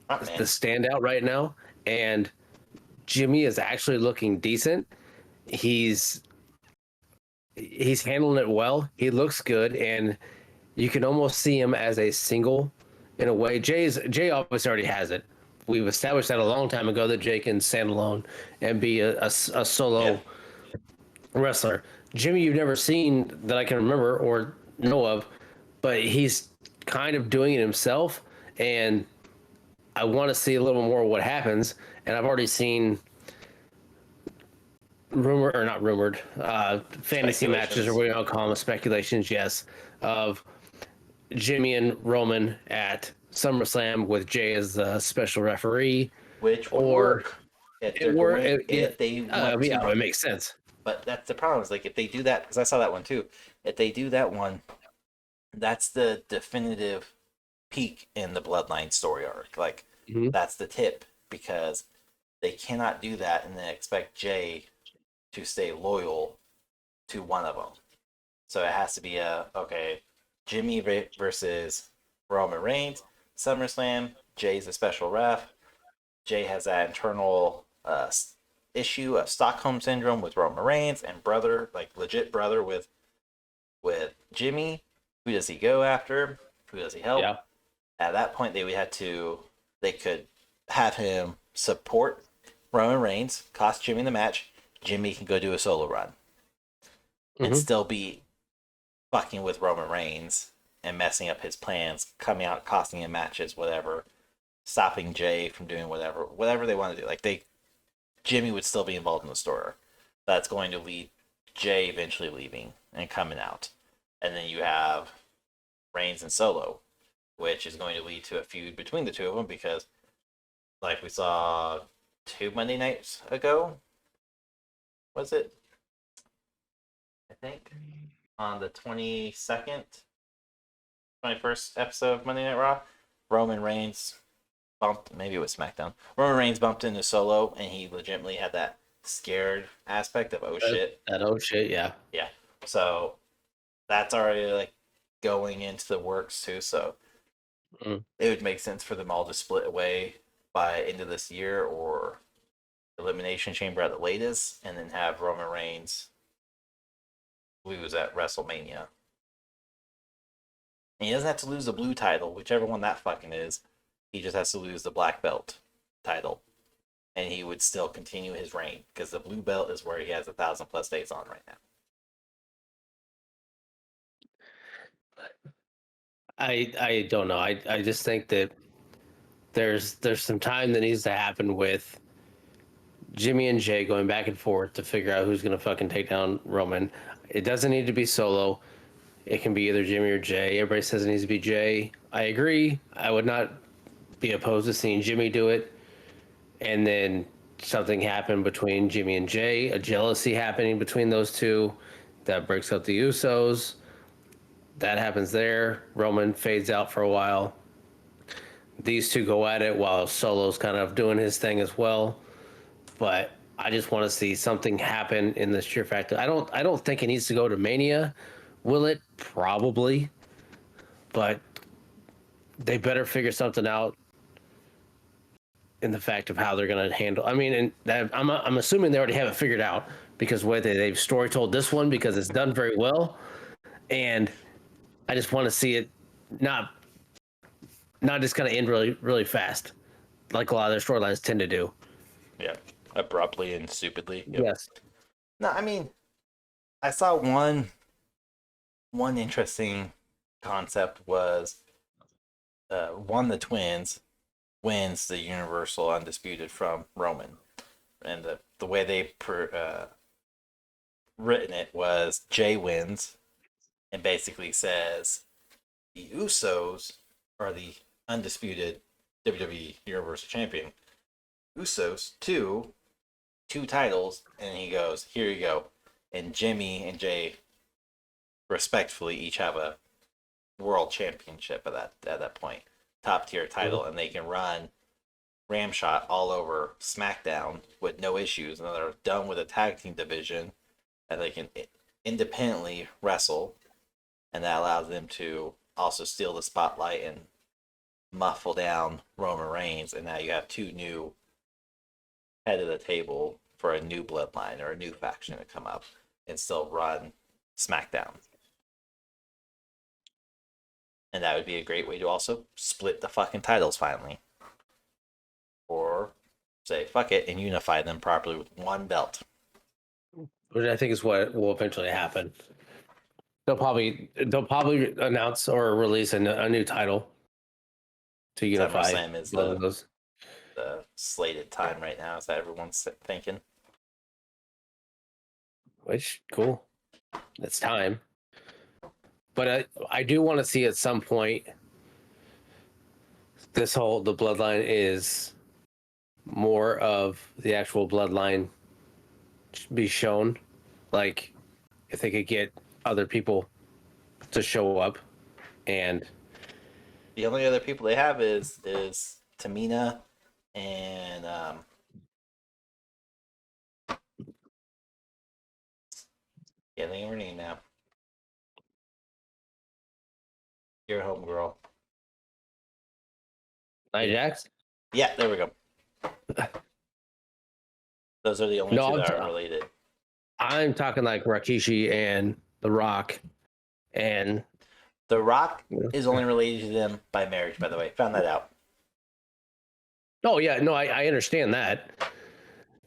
the standout right now, and Jimmy is actually looking decent. He's handling it well. He looks good, and you can almost see him as a single in a way. Jay obviously already has it. We've established that a long time ago that Jay can stand alone and be a solo wrestler. Jimmy, you've never seen that I can remember or know of, but he's kind of doing it himself, and I want to see a little more of what happens. And I've already seen rumor or not rumored, fantasy matches, or Speculations. what you want to call them, speculations, yes, of Jimmy and Roman at SummerSlam with Jay as the special referee, Which would or work if it they're were going, if they want yeah, to. it makes sense. But that's the problem. Is like if they do that, because I saw that one too. If they do that one, that's the definitive peak in the Bloodline story arc. Like Hmm. that's the tip because they cannot do that and then expect Jay to stay loyal to one of them. So it has to be a okay, Jimmy versus Roman Reigns, SummerSlam. Jay's a special ref. Jay has that internal issue of Stockholm syndrome with Roman Reigns and brother, like legit brother with Jimmy. Who does he go after? Who does he help? Yeah. At that point, they could have him support Roman Reigns, cost Jimmy the match. Jimmy can go do a solo run and Hmm. still be fucking with Roman Reigns and messing up his plans, coming out costing him matches, whatever, stopping Jay from doing whatever they want to do. Like Jimmy would still be involved in the story. That's going to lead Jay eventually leaving and coming out, and then you have Reigns and Solo, which is going to lead to a feud between the two of them because, like we saw 2 Monday nights ago, was it? I think on the 22nd, 21st episode of Monday Night Raw, Roman Reigns bumped, maybe it was SmackDown. Roman Reigns bumped into Solo, and he legitimately had that scared aspect of oh shit, That oh shit, yeah. yeah. So that's already like going into the works too. So Mm. it would make sense for them all to split away by end of this year or Elimination Chamber at the latest, and then have Roman Reigns lose at WrestleMania. And he doesn't have to lose the blue title, whichever one that fucking is. He just has to lose the black belt title, and he would still continue his reign because the blue belt is where he has 1,000+ days on right now. I don't know. I just think that there's some time that needs to happen with Jimmy and Jay going back and forth to figure out who's gonna fucking take down Roman. It doesn't need to be Solo. It can be either Jimmy or Jay. Everybody says it needs to be Jay. I agree. I would not be opposed to seeing Jimmy do it, and then something happen between Jimmy and Jay, a jealousy happening between those two that breaks up the Usos. That happens there. Roman fades out for a while. These two go at it while Solo's kind of doing his thing as well. But I just want to see something happen in the sheer fact that I don't think it needs to go to Mania. Will it? Probably. But they better figure something out in the fact of how they're going to handle. I mean, and I'm assuming they already have it figured out because way they've story told this one because it's done very well, and I just want to see it not just kind of end really fast, like a lot of their storylines tend to do. Yeah, abruptly and stupidly. Yep. Yes. No, I mean, I saw one interesting concept was one the twins wins the Universal Undisputed from Roman, and the way they written it was Jay wins and basically says the Usos are the undisputed WWE Universal Champion. Usos two titles, and he goes, here you go. And Jimmy and Jay respectfully each have a world championship at that point, top tier title, and they can run ramshot all over SmackDown with no issues, and then they're done with the tag team division, and they can independently wrestle, and that allows them to also steal the spotlight and muffle down Roman Reigns, and now you have two new head of the table for a new bloodline or a new faction to come up and still run SmackDown. And that would be a great way to also split the fucking titles finally. Or say fuck it and unify them properly with one belt. Which I think is what will eventually happen. They'll probably announce or release a new title to unify SummerSlam is both of those. the slated time right now. Is that everyone's thinking? which cool. It's time. But I do want to see at some point the bloodline is more of the actual bloodline be shown. Like if they could get other people to show up, and the only other people they have is Tamina and can't think of her name now. Your homegirl. Nia Jax. Yeah, there we go. Those are the only two that are related. I'm talking like Rikishi and The Rock, and The Rock is only related to them by marriage. By the way, found that out. Oh yeah, no, I understand that,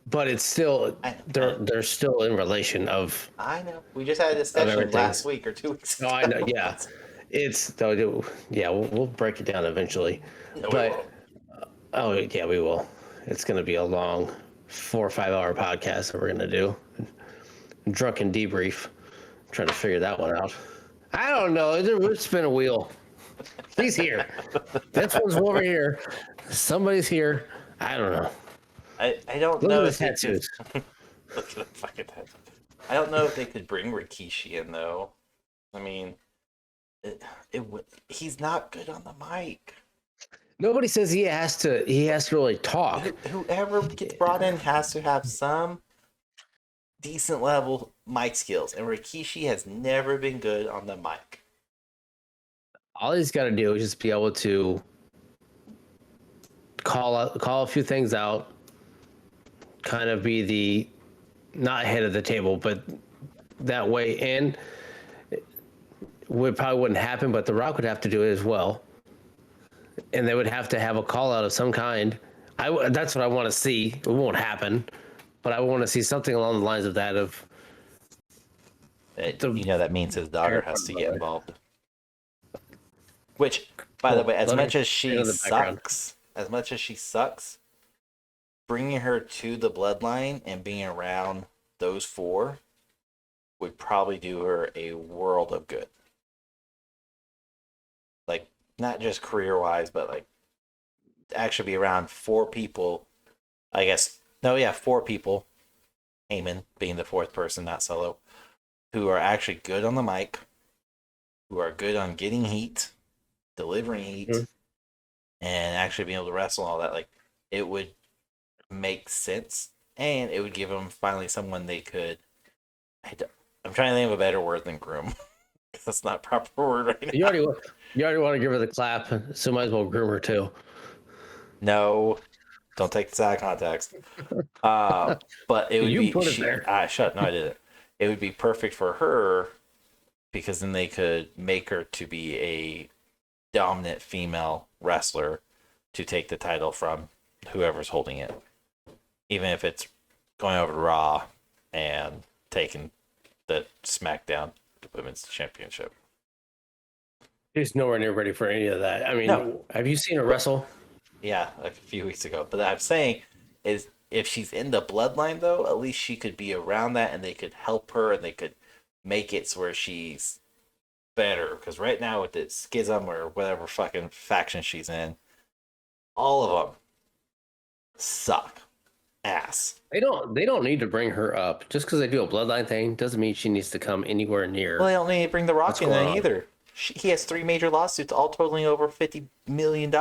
but it's still they're still in relation of. I know. We just had a discussion last week or 2 weeks ago. No, I know. Yeah, it's yeah. We'll break it down eventually, no, but oh yeah, we will. It's gonna be a long 4 or 5 hour podcast that we're gonna do. Drunken debrief. I'm trying to figure that one out. I don't know. Let's spin a wheel. He's here. This one's over here. Somebody's here. I don't know. I don't Look know. Look at the tattoos. Look at the fucking tattoos. I don't know if they could bring Rikishi in though. I mean, he's not good on the mic. Nobody says he has to really talk. Whoever gets brought in has to have some decent level mic skills, and Rikishi has never been good on the mic. All he's got to do is just be able to call a few things out, kind of be the not head of the table, but that way. And probably wouldn't happen, but The Rock would have to do it as well, and they would have to have a call out of some kind. That's what I want to see. It won't happen, but I want to see something along the lines of that. That means his daughter has to get involved. Which, by the way, as much as she sucks, bringing her to the bloodline and being around those four would probably do her a world of good. Like, not just career-wise, but like actually be around four people. I guess, no, yeah, four people. Heyman being the fourth person, not Solo, who are actually good on the mic, who are good on getting heat, delivering heat, and actually being able to wrestle and all that. Like, it would make sense, and it would give them finally someone they could. I'm trying to think of a better word than groom. That's not a proper word right now. You already want to give her the clap, so might as well groom her too. No, don't take this out of context. But it would be. Put it there. Shut. No, I didn't. It would be perfect for her because then they could make her to be a dominant female wrestler to take the title from whoever's holding it, even if it's going over to Raw and taking the SmackDown Women's Championship. She's nowhere near ready for any of that. I mean, no. Have you seen her wrestle? Yeah, like a few weeks ago. But I'm saying is if she's in the bloodline, though, at least she could be around that and they could help her and they could make it so where she's better. Because right now with the schism or whatever fucking faction she's in, all of them suck ass. They don't need to bring her up. Just because they do a bloodline thing doesn't mean she needs to come anywhere near. Well, they don't need to bring The Rock in there either. He has 3 major lawsuits, all totaling over $50 million.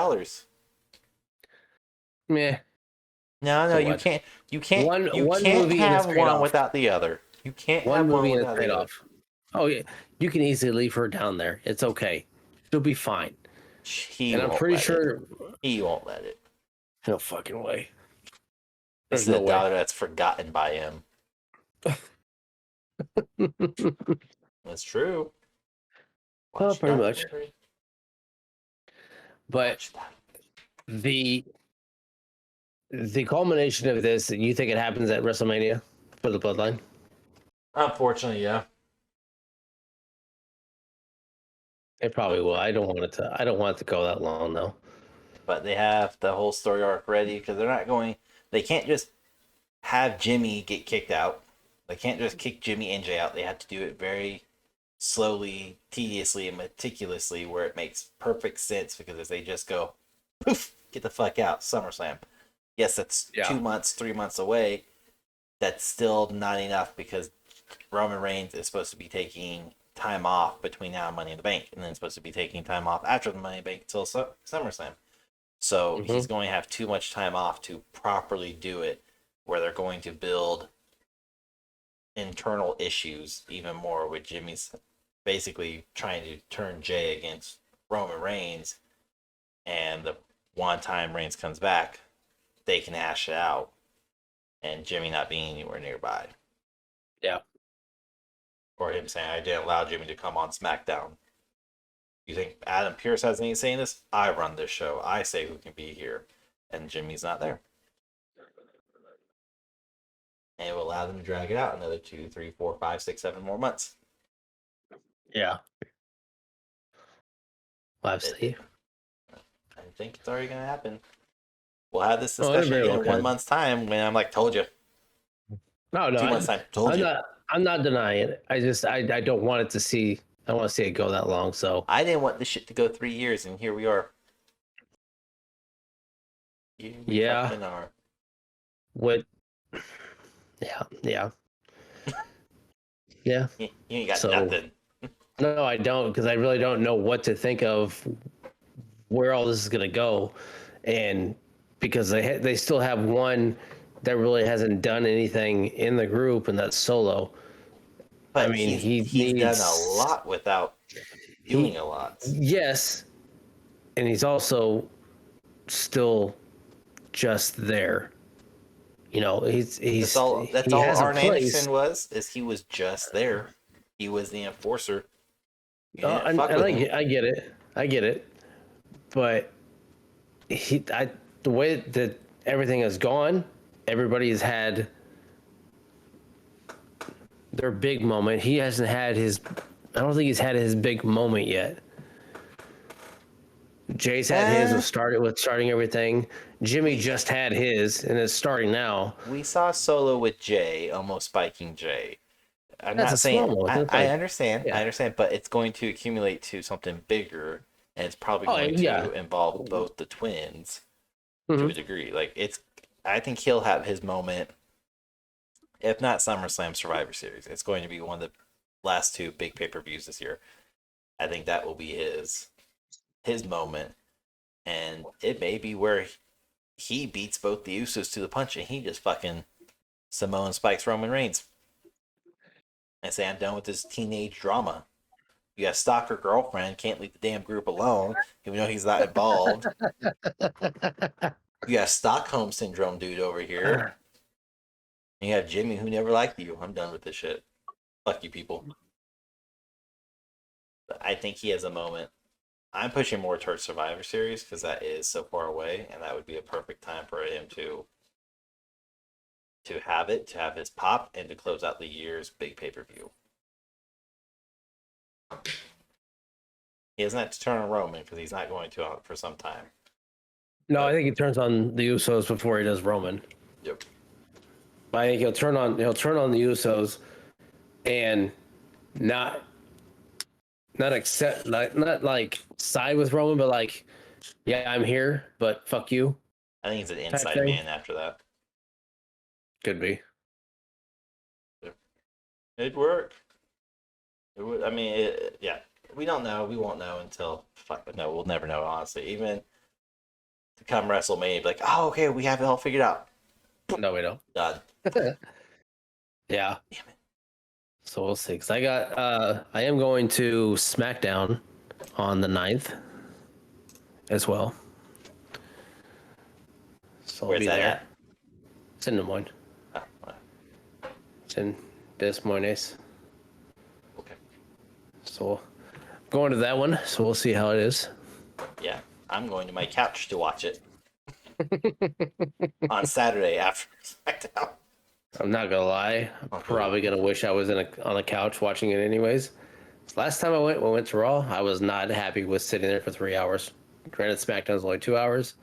Meh. No, so you can't. You can't. You can't have one without the other. You can't have one without the other. Oh yeah, you can easily leave her down there. It's okay. She'll be fine. I'm pretty sure he won't let it. No fucking way. This is a daughter that's forgotten by him. That's true. Well, pretty much. But the culmination of this, you think it happens at WrestleMania for the Bloodline? Unfortunately, yeah. It probably will. I don't want it to go that long though. But they have the whole story arc ready because they're not going. They can't just have Jimmy get kicked out They can't just kick Jimmy and Jay out. They have to do it very slowly, tediously, and meticulously where it makes perfect sense, because if they just go, poof, get the fuck out, SummerSlam. Yes, that's 2 months, 3 months away. That's still not enough, because Roman Reigns is supposed to be taking time off between now and Money in the Bank, and then supposed to be taking time off after the Money in the Bank until SummerSlam. So he's going to have too much time off to properly do it, where they're going to build internal issues even more, with Jimmy's basically trying to turn Jay against Roman Reigns, and the one time Reigns comes back, they can hash it out, and Jimmy not being anywhere nearby. Yeah. Or him saying, I didn't allow Jimmy to come on SmackDown. You think Adam Pearce has anything saying this? I run this show. I say who can be here. And Jimmy's not there. And it will allow them to drag it out another 2, 3, 4, 5, 6, 7 more months. Yeah. We'll have to see. I think it's already going to happen. We'll have this discussion in 1 month's time when I'm like, told you. No, 2 months time, told you. I'm not denying it. I don't want it to see. I don't want to see it go that long. So I didn't want this shit to go 3 years, and here we are. Yeah. What? Yeah. Yeah. You ain't got nothing. No, I don't, because I really don't know what to think of where all this is gonna go, and because they still have one that really hasn't done anything in the group, and that's Solo. But I mean, he's done a lot without doing a lot. Yes, and he's also still just there. You know, that's all Arn Anderson was. Is he was just there. He was the enforcer. I get it, but the way that everything has gone, everybody's had their big moment. He hasn't had his. I don't think he's had his big moment yet. Jay's had his with starting everything. Jimmy just had his, and it's starting now. We saw Solo with Jay almost spiking Jay. I'm not saying I understand. Yeah. I understand, but it's going to accumulate to something bigger, and it's probably going to involve both the twins to a degree. Like I think he'll have his moment. If not SummerSlam, Survivor Series. It's going to be one of the last 2 big pay-per-views this year. I think that will be his moment, and it may be where he beats both the Usos to the punch, and he just fucking Samoan spikes Roman Reigns and say, I'm done with this teenage drama. You got a stalker girlfriend, can't leave the damn group alone, even though he's not involved. You got Stockholm Syndrome dude over here. And you have Jimmy, who never liked you. I'm done with this shit. Fuck you, people. But I think he has a moment. I'm pushing more towards Survivor Series, because that is so far away, and that would be a perfect time for him to have his pop, and to close out the year's big pay-per-view. He doesn't have to turn on Roman, because he's not going to for some time. No, I think he turns on the Usos before he does Roman. Yep. I think he'll turn on the Usos, and not accept, not like side with Roman, but like, yeah, I'm here, but fuck you. I think he's an inside man after that. Could be. It'd work. It would. I mean, yeah. We don't know. We won't know until. No, we'll never know. Honestly, even to come WrestleMania, be like, oh, okay, we have it all figured out. No, we don't. Done. Yeah. Damn it. So we'll see. Cause I am going to SmackDown on the 9th as well. So where's that at? It's in Des Moines. Oh, wow. It's in Des Moines. Okay. So going to that one. So we'll see how it is. Yeah, I'm going to my couch to watch it on Saturday after SmackDown. I'm not gonna lie. I'm probably gonna wish I was on a couch watching it anyways. Last time I went to Raw, I was not happy with sitting there for 3 hours. Granted, SmackDown's only 2 hours.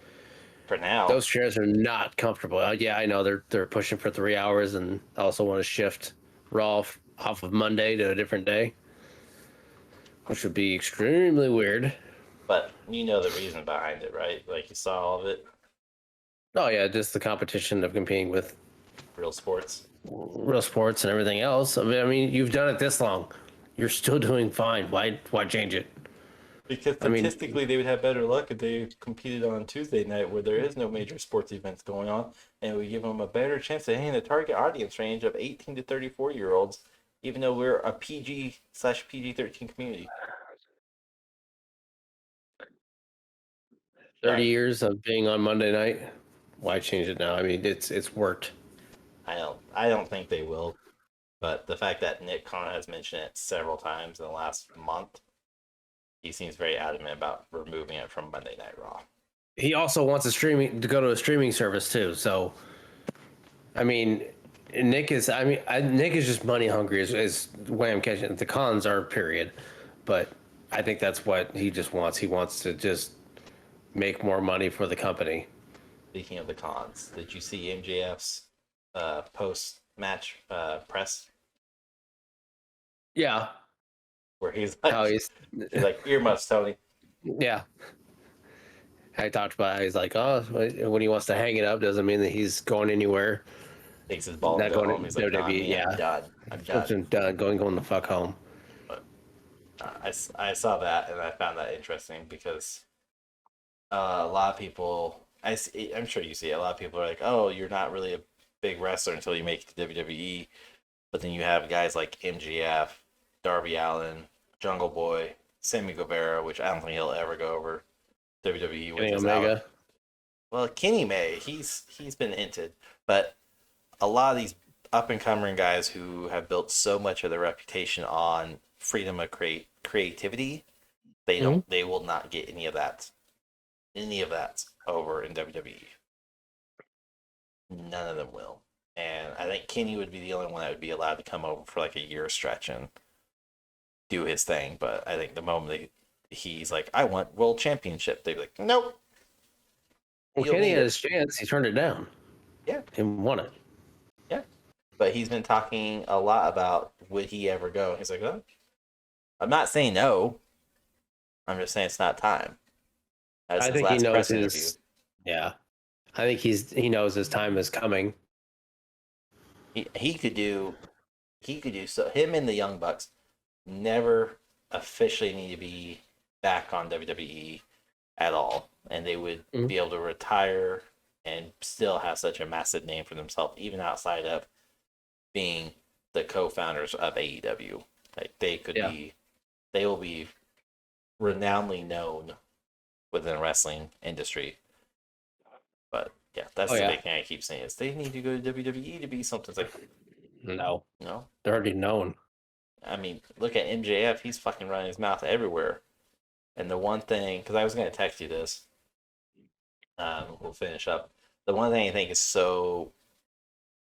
For now, those chairs are not comfortable. Yeah, I know they're pushing for 3 hours, and I also want to shift Raw off of Monday to a different day, which would be extremely weird. But you know the reason behind it, right? Like you saw all of it, Oh yeah, just the competition of competing with real sports. real sports and everything else. I mean, you've done it this long. You're still doing fine. Why change it? Because I mean, statistically, they would have better luck if they competed on Tuesday night where there is no major sports events going on, and we give them a better chance of hitting the target audience range of 18 to 34-year-olds, even though we're a PG/PG-13 community. 30 Sorry, years of being on Monday night. Why change it now? I mean, it's worked. I don't think they will, but the fact that Nick Khan has mentioned it several times in the last month, he seems very adamant about removing it from Monday Night Raw. He also wants to go to a streaming service too. So, I mean, Nick is. Nick is just money hungry. Is the way I'm catching it. The cons are period, but I think that's what he just wants. He wants to just make more money for the company. Speaking of the cons, did you see MJF's post match press Yeah, where he's how like, earmuffs, Tony. yeah. I talked about it. He's like, oh, when he wants to hang it up, doesn't mean that he's going anywhere. Takes his ball and Not go going home. to He's like, not WWE. me. I'm Yeah, done. I'm just done. done. Going the fuck home. But I saw that and I found that interesting because a lot of people, I'm sure you see it, a lot of people are like, oh, you're not really a big wrestler until you make it to WWE. But then you have guys like MGF, Darby Allin, Jungle Boy, Sammy Guevara, which I don't think he'll ever go over WWE with Kenny his out. Omega. Well, Kenny May, he's been hinted, but a lot of these up and coming guys who have built so much of their reputation on freedom of creativity, Mhm. they will not get any of that over in WWE. None of them will. And I think Kenny would be the only one that would be allowed to come over for like a year stretch and do his thing. But I think the moment he's like, I want world championship, they'd be like, nope, Well, you'll Kenny need had it. his chance. He turned it down Yeah, and won it. yeah. But he's been talking a lot about would he ever go. He's like, oh, I'm not saying no. I'm just saying it's not time. That's I his think he last knows press interview. his. Yeah, I think he knows his time is coming. He could do so. Him and the Young Bucks never officially need to be back on WWE at all, and they would Mhm. be able to retire and still have such a massive name for themselves, even outside of being the co-founders of AEW. Like Yeah. they will be renownedly known within the wrestling industry. But yeah, Oh that's the yeah. big thing I keep saying is they need to go to WWE to be something. It's like, No, no. they're already known. I mean, look at MJF. He's fucking running his mouth everywhere. And the one thing, because I was going to text you this, we'll finish up. The one thing I think is so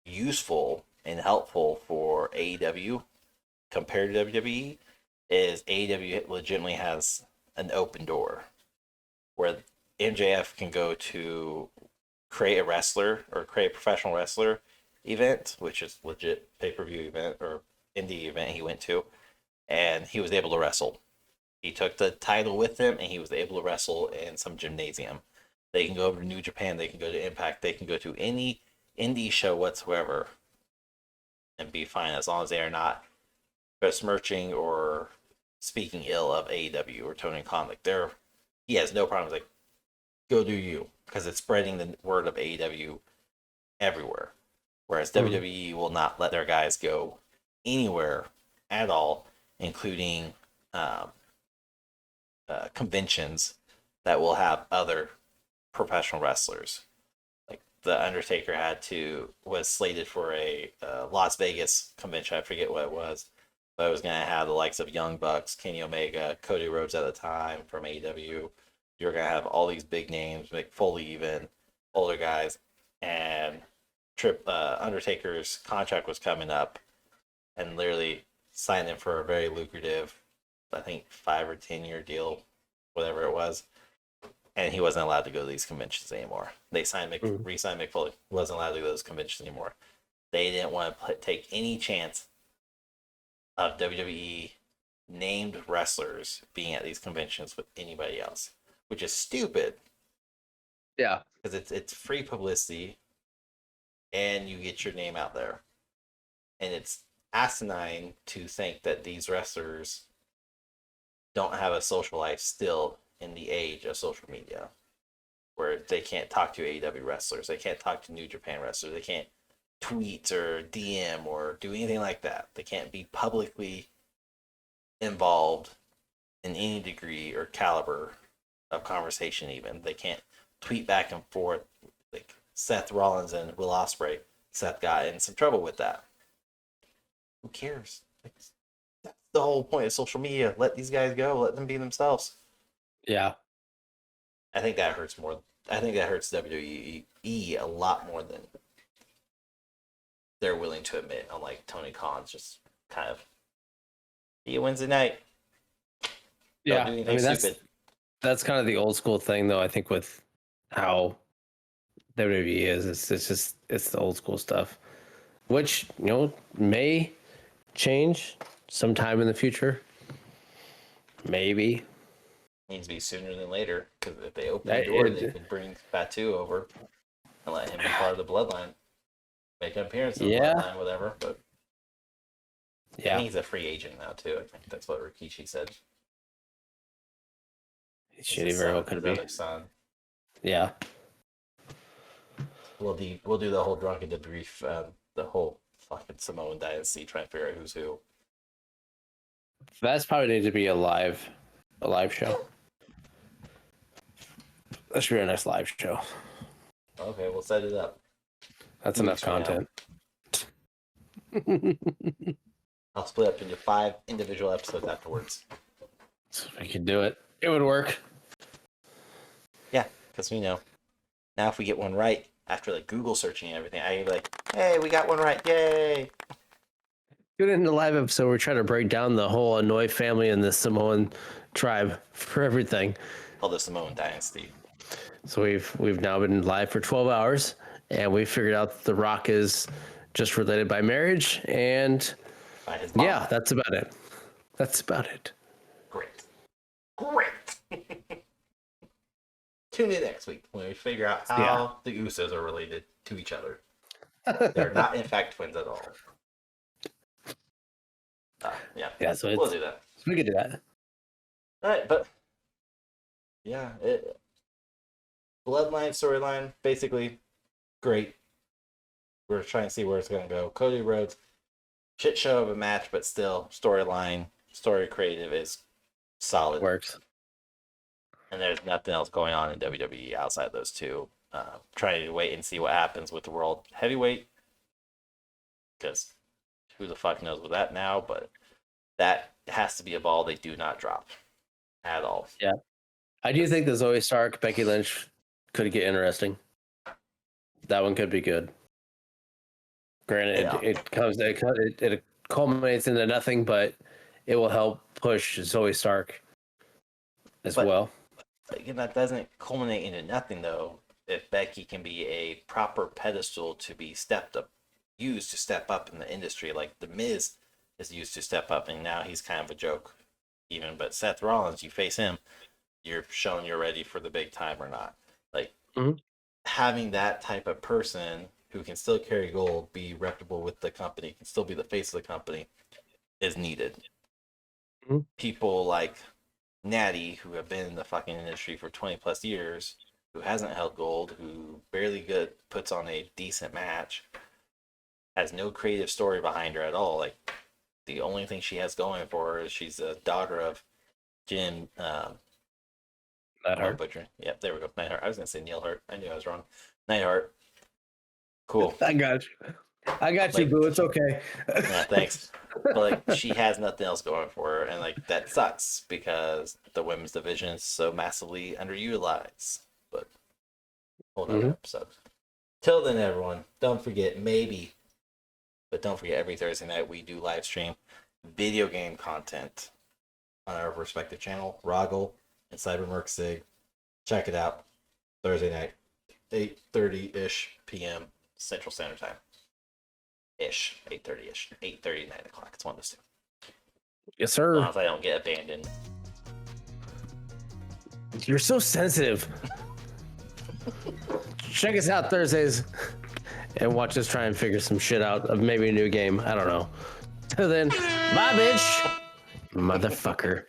useful and helpful for AEW compared to WWE is AEW legitimately has an open door where MJF can go to create a wrestler or create a professional wrestler event, which is legit pay per view event or indie event he went to, and he was able to wrestle. He took the title with him and he was able to wrestle in some gymnasium. They can go over to New Japan, they can go to Impact, they can go to any indie show whatsoever and be fine as long as they are not besmirching or speaking ill of AEW or Tony Khan. Like he has no problems. Like, go do you, because it's spreading the word of AEW everywhere. Whereas WWE will not let their guys go anywhere at all, including conventions that will have other professional wrestlers. Like the Undertaker was slated for a Las Vegas convention. I forget what it was, but it was going to have the likes of Young Bucks, Kenny Omega, Cody Rhodes at the time from AEW. You're going to have all these big names, Mick Foley even, older guys, and Undertaker's contract was coming up, and literally signed him for a very lucrative, I think 5 or 10 year deal, whatever it was, and he wasn't allowed to go to these conventions anymore. They re-signed Mick Foley, wasn't allowed to go to those conventions anymore. They didn't want to take any chance of WWE named wrestlers being at these conventions with anybody else, which is stupid Yeah. because it's free publicity and you get your name out there. And it's asinine to think that these wrestlers don't have a social life still in the age of social media, where they can't talk to AEW wrestlers, they can't talk to New Japan wrestlers, they can't tweet or DM or do anything like that. They can't be publicly involved in any degree or caliber of conversation. Even they can't tweet back and forth like Seth Rollins and Will Ospreay. Seth got in some trouble with that. Who cares? Like, that's the whole point of social media. Let these guys go. Let them be themselves. Yeah. I think that hurts more. I think that hurts WWE a lot more than they're willing to admit. Unlike Tony Khan's just kind of be a Wednesday night. Yeah. Don't do anything stupid. That's kind of the old school thing, though. I think with how WWE is, it's the old school stuff, which may change sometime in the future. Maybe Needs to be sooner than later, because if they open the door, they could bring Fatu over and let him be part of the bloodline, make an appearance in the bloodline, whatever. But yeah, he's a free agent now too. I think that's what Rikishi said. Shitty very well could be. Son. Yeah. We'll do the whole drunken debrief, the whole fucking Samoan dynasty, trying to figure out who's who. That's probably need to be a live show. That should be a nice live show. Okay, we'll set it up. That's enough content. I'll split up into 5 individual episodes afterwards. We could do it. It would work. Yeah, because now if we get one right, after like Google searching and everything, I can be like, hey, we got one right, yay! Tune in the live episode. We're trying to break down the whole Hanoi family and the Samoan tribe for everything. Called the Samoan dynasty. So we've now been live for 12 hours, and we figured out The Rock is just related by marriage, and by his mom. Yeah, that's about it. Great. Tune in next week when we figure out how the Usos are related to each other. They're not, in fact, twins at all. So we'll do that. So we could do that. All right, but yeah, Bloodline storyline, basically great. We're trying to see where it's going to go. Cody Rhodes, shit show of a match, but still storyline, story creative is solid. Works. And there's nothing else going on in WWE outside those two. Trying to wait and see what happens with the World Heavyweight, because who the fuck knows with that now, but that has to be a ball they do not drop at all. Yeah. I do think the Zoe Stark, Becky Lynch could get interesting. That one could be good. Granted, it culminates into nothing, but it will help push Zoe Stark as well. Again, that doesn't culminate into nothing, though, if Becky can be a proper pedestal to be used to step up in the industry, like The Miz is used to step up, and now he's kind of a joke even. But Seth Rollins, you face him, you're showing you're ready for the big time or not. Like, having that type of person who can still carry gold, be reputable with the company, can still be the face of the company, is needed. People like Natty, who have been in the fucking industry for 20 plus years, who hasn't held gold, who barely puts on a decent match, has no creative story behind her at all. Like, the only thing she has going for her is she's a daughter of Jim Neidhart. Butcher. Yep, there we go. Neidhart. I was gonna say Neil Hart. I knew I was wrong. Neidhart. Cool. I got you, boo. It's okay. Yeah, thanks. But like, she has nothing else going for her, and like that sucks because the women's division is so massively underutilized. But hold on, episode. Till then, everyone, don't forget don't forget every Thursday night we do live stream video game content on our respective channel, Rahgel and Cybermerc Sig. Check it out. Thursday night, 8:30-ish p.m. Central Standard Time. 8:30-ish. 8:30, 9 o'clock. It's one of those two. Yes, As sir. long as I don't get abandoned. You're so sensitive. Check us out Thursdays and watch us try and figure some shit out of maybe a new game. I don't know. Till then, bye, bitch. Motherfucker.